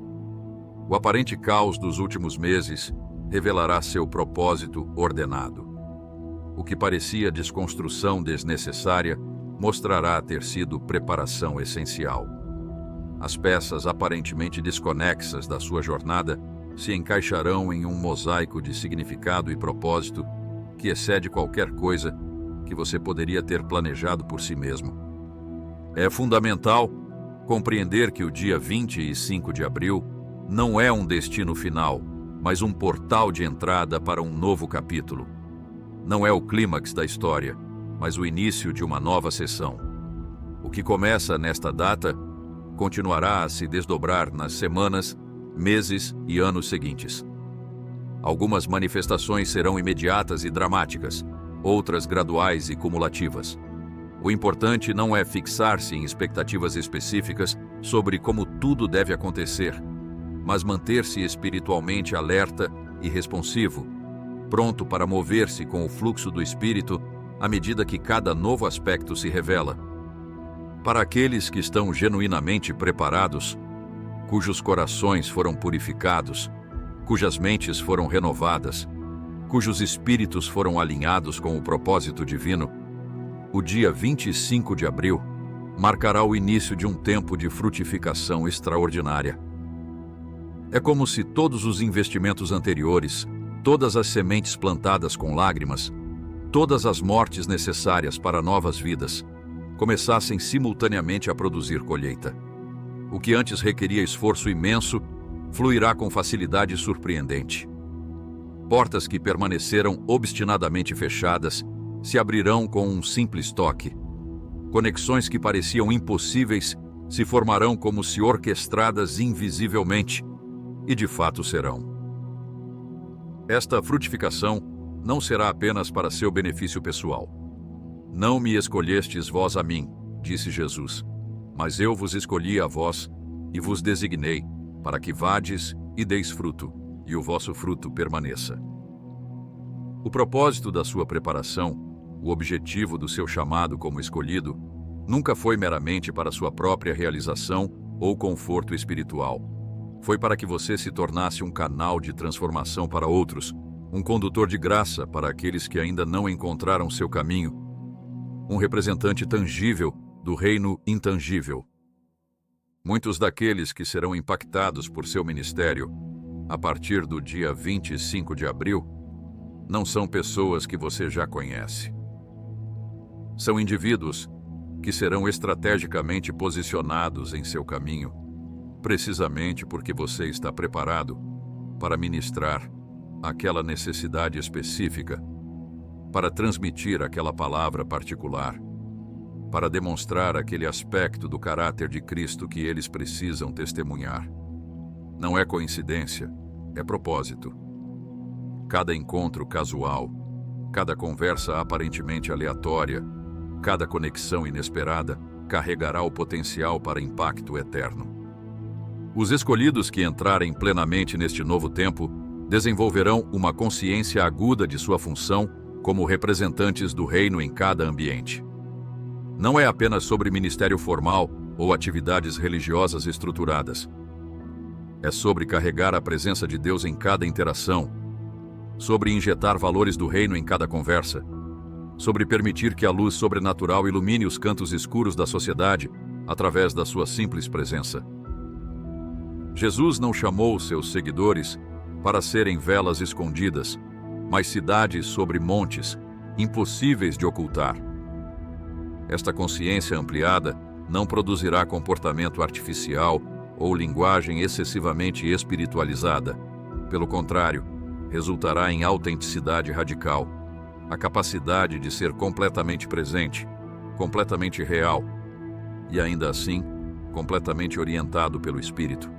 Speaker 1: O aparente caos dos últimos meses revelará seu propósito ordenado. O que parecia desconstrução desnecessária mostrará ter sido preparação essencial. As peças aparentemente desconexas da sua jornada se encaixarão em um mosaico de significado e propósito que excede qualquer coisa que você poderia ter planejado por si mesmo. É fundamental compreender que o dia 25 de abril não é um destino final, mas um portal de entrada para um novo capítulo. Não é o clímax da história, mas o início de uma nova sessão. O que começa nesta data continuará a se desdobrar nas semanas, meses e anos seguintes. Algumas manifestações serão imediatas e dramáticas, outras graduais e cumulativas. O importante não é fixar-se em expectativas específicas sobre como tudo deve acontecer, mas manter-se espiritualmente alerta e responsivo, pronto para mover-se com o fluxo do Espírito à medida que cada novo aspecto se revela. Para aqueles que estão genuinamente preparados, cujos corações foram purificados, cujas mentes foram renovadas, cujos espíritos foram alinhados com o propósito divino, o dia 25 de abril marcará o início de um tempo de frutificação extraordinária. É como se todos os investimentos anteriores, todas as sementes plantadas com lágrimas, todas as mortes necessárias para novas vidas, começassem simultaneamente a produzir colheita. O que antes requeria esforço imenso, fluirá com facilidade surpreendente. Portas que permaneceram obstinadamente fechadas se abrirão com um simples toque. Conexões que pareciam impossíveis se formarão como se orquestradas invisivelmente, e de fato serão. Esta frutificação não será apenas para seu benefício pessoal. Não me escolhestes vós a mim, disse Jesus, mas eu vos escolhi a vós e vos designei, para que vades e deis fruto, e o vosso fruto permaneça. O propósito da sua preparação, o objetivo do seu chamado como escolhido, nunca foi meramente para sua própria realização ou conforto espiritual. Foi para que você se tornasse um canal de transformação para outros, um condutor de graça para aqueles que ainda não encontraram seu caminho, um representante tangível do reino intangível. Muitos daqueles que serão impactados por seu ministério, a partir do dia 25 de abril, não são pessoas que você já conhece. São indivíduos que serão estrategicamente posicionados em seu caminho, precisamente porque você está preparado para ministrar aquela necessidade específica, para transmitir aquela palavra particular, para demonstrar aquele aspecto do caráter de Cristo que eles precisam testemunhar. Não é coincidência, é propósito. Cada encontro casual, cada conversa aparentemente aleatória, cada conexão inesperada carregará o potencial para impacto eterno. Os escolhidos que entrarem plenamente neste novo tempo desenvolverão uma consciência aguda de sua função como representantes do reino em cada ambiente. Não é apenas sobre ministério formal ou atividades religiosas estruturadas. É sobre carregar a presença de Deus em cada interação, sobre injetar valores do reino em cada conversa, sobre permitir que a luz sobrenatural ilumine os cantos escuros da sociedade através da sua simples presença. Jesus não chamou seus seguidores para serem velas escondidas, mas cidades sobre montes, impossíveis de ocultar. Esta consciência ampliada não produzirá comportamento artificial ou linguagem excessivamente espiritualizada. Pelo contrário, resultará em autenticidade radical, a capacidade de ser completamente presente, completamente real e, ainda assim, completamente orientado pelo Espírito.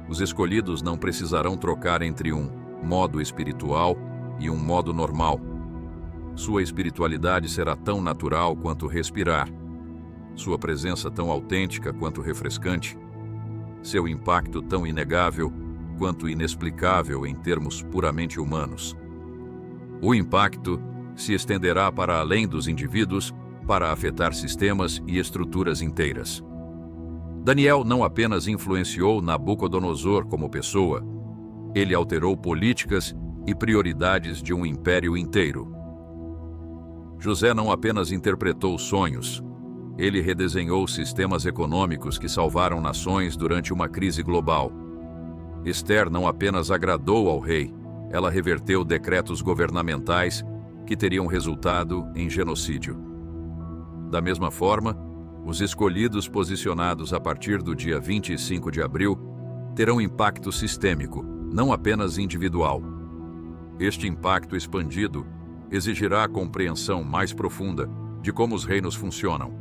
Speaker 1: Os escolhidos não precisarão trocar entre um modo espiritual e um modo normal. Sua espiritualidade será tão natural quanto respirar, sua presença tão autêntica quanto refrescante, seu impacto tão inegável quanto inexplicável em termos puramente humanos. O impacto se estenderá para além dos indivíduos para afetar sistemas e estruturas inteiras. Daniel não apenas influenciou Nabucodonosor como pessoa, ele alterou políticas e prioridades de um império inteiro. José não apenas interpretou sonhos, ele redesenhou sistemas econômicos que salvaram nações durante uma crise global. Esther não apenas agradou ao rei, ela reverteu decretos governamentais que teriam resultado em genocídio. Da mesma forma, os escolhidos posicionados a partir do dia 25 de abril terão impacto sistêmico, não apenas individual. Este impacto expandido exigirá a compreensão mais profunda de como os reinos funcionam,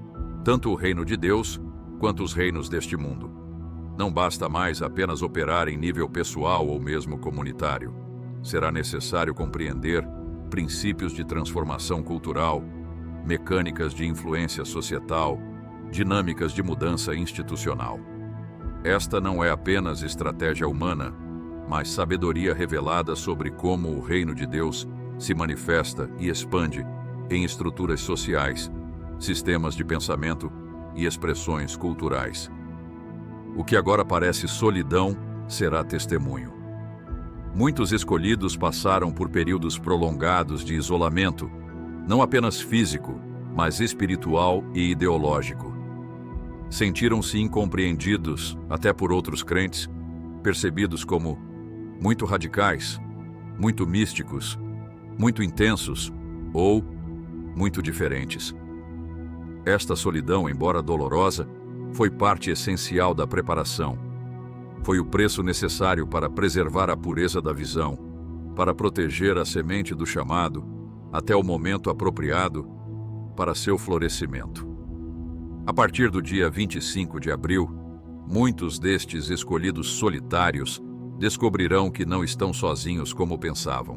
Speaker 1: tanto o reino de Deus quanto os reinos deste mundo. Não basta mais apenas operar em nível pessoal ou mesmo comunitário. Será necessário compreender princípios de transformação cultural, mecânicas de influência societal, dinâmicas de mudança institucional. Esta não é apenas estratégia humana, mas sabedoria revelada sobre como o reino de Deus se manifesta e expande em estruturas sociais, sistemas de pensamento e expressões culturais. O que agora parece solidão será testemunho. Muitos escolhidos passaram por períodos prolongados de isolamento, não apenas físico, mas espiritual e ideológico. Sentiram-se incompreendidos, até por outros crentes, percebidos como muito radicais, muito místicos, muito intensos ou muito diferentes. Esta solidão, embora dolorosa, foi parte essencial da preparação. Foi o preço necessário para preservar a pureza da visão, para proteger a semente do chamado até o momento apropriado para seu florescimento. A partir do dia 25 de abril, muitos destes escolhidos solitários descobrirão que não estão sozinhos como pensavam.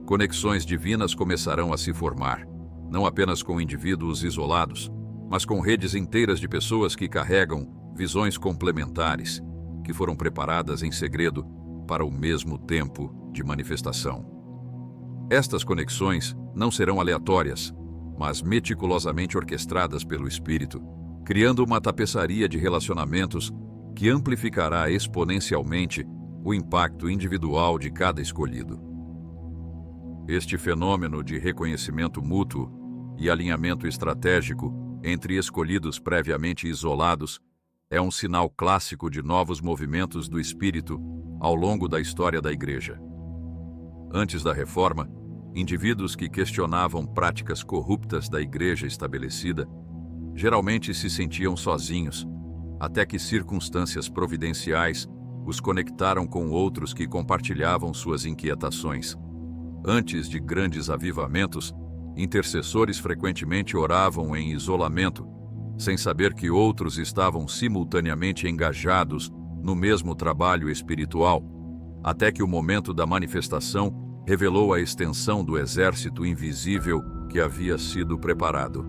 Speaker 1: Conexões divinas começarão a se formar, não apenas com indivíduos isolados, mas com redes inteiras de pessoas que carregam visões complementares, que foram preparadas em segredo para o mesmo tempo de manifestação. Estas conexões não serão aleatórias, mas meticulosamente orquestradas pelo Espírito, criando uma tapeçaria de relacionamentos que amplificará exponencialmente o impacto individual de cada escolhido. Este fenômeno de reconhecimento mútuo e alinhamento estratégico entre escolhidos previamente isolados é um sinal clássico de novos movimentos do Espírito ao longo da história da Igreja. Antes da Reforma, indivíduos que questionavam práticas corruptas da Igreja estabelecida geralmente se sentiam sozinhos, até que circunstâncias providenciais os conectaram com outros que compartilhavam suas inquietações. Antes de grandes avivamentos, intercessores frequentemente oravam em isolamento, sem saber que outros estavam simultaneamente engajados no mesmo trabalho espiritual, até que o momento da manifestação revelou a extensão do exército invisível que havia sido preparado.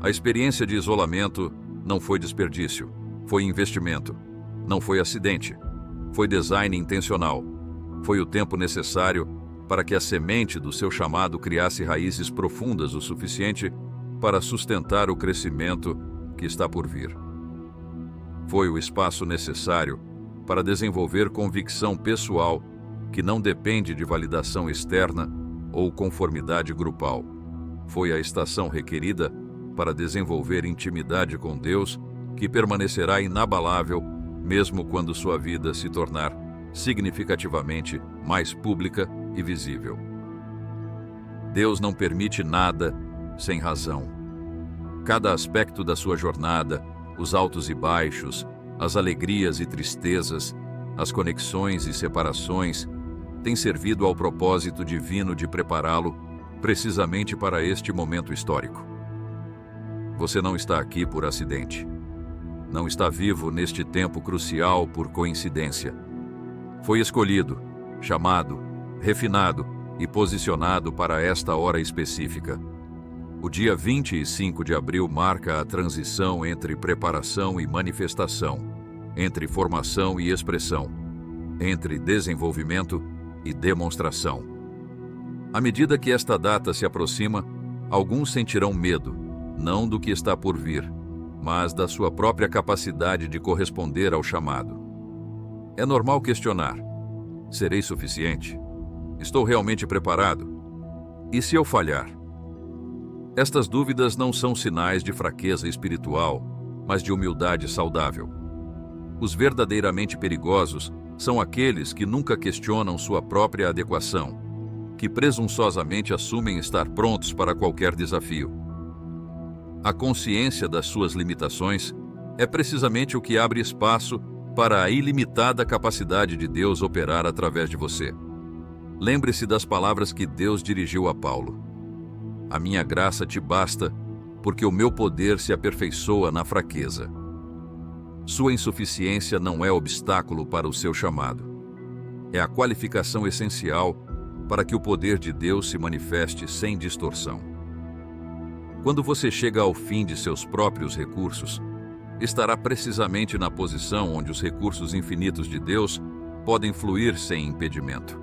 Speaker 1: A experiência de isolamento não foi desperdício, foi investimento. Não foi acidente, foi design intencional. Foi o tempo necessário para que a semente do seu chamado criasse raízes profundas o suficiente para sustentar o crescimento que está por vir. Foi o espaço necessário para desenvolver convicção pessoal que não depende de validação externa ou conformidade grupal. Foi a estação requerida para desenvolver intimidade com Deus que permanecerá inabalável mesmo quando sua vida se tornar significativamente mais pública e visível. Deus não permite nada sem razão. Cada aspecto da sua jornada, os altos e baixos, as alegrias e tristezas, as conexões e separações, tem servido ao propósito divino de prepará-lo precisamente para este momento histórico. Você não está aqui por acidente. Não está vivo neste tempo crucial por coincidência. Foi escolhido, chamado, refinado e posicionado para esta hora específica. O dia 25 de abril marca a transição entre preparação e manifestação, entre formação e expressão, entre desenvolvimento e demonstração. À medida que esta data se aproxima, alguns sentirão medo, não do que está por vir, mas da sua própria capacidade de corresponder ao chamado. É normal questionar: serei suficiente? Estou realmente preparado? E se eu falhar? Estas dúvidas não são sinais de fraqueza espiritual, mas de humildade saudável. Os verdadeiramente perigosos são aqueles que nunca questionam sua própria adequação, que presunçosamente assumem estar prontos para qualquer desafio. A consciência das suas limitações é precisamente o que abre espaço para a ilimitada capacidade de Deus operar através de você. Lembre-se das palavras que Deus dirigiu a Paulo: a minha graça te basta, porque o meu poder se aperfeiçoa na fraqueza. Sua insuficiência não é obstáculo para o seu chamado. É a qualificação essencial para que o poder de Deus se manifeste sem distorção. Quando você chega ao fim de seus próprios recursos, estará precisamente na posição onde os recursos infinitos de Deus podem fluir sem impedimento.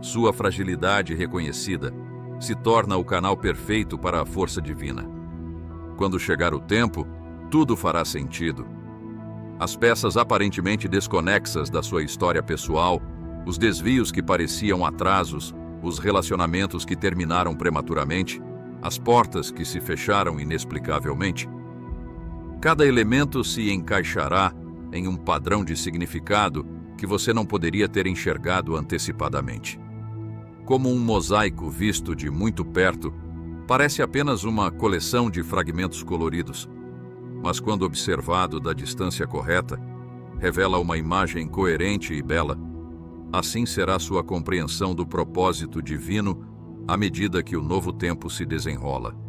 Speaker 1: Sua fragilidade reconhecida se torna o canal perfeito para a força divina. Quando chegar o tempo, tudo fará sentido. As peças aparentemente desconexas da sua história pessoal, os desvios que pareciam atrasos, os relacionamentos que terminaram prematuramente, as portas que se fecharam inexplicavelmente. Cada elemento se encaixará em um padrão de significado que você não poderia ter enxergado antecipadamente. Como um mosaico visto de muito perto, parece apenas uma coleção de fragmentos coloridos, mas quando observado da distância correta, revela uma imagem coerente e bela. Assim será sua compreensão do propósito divino à medida que o novo tempo se desenrola.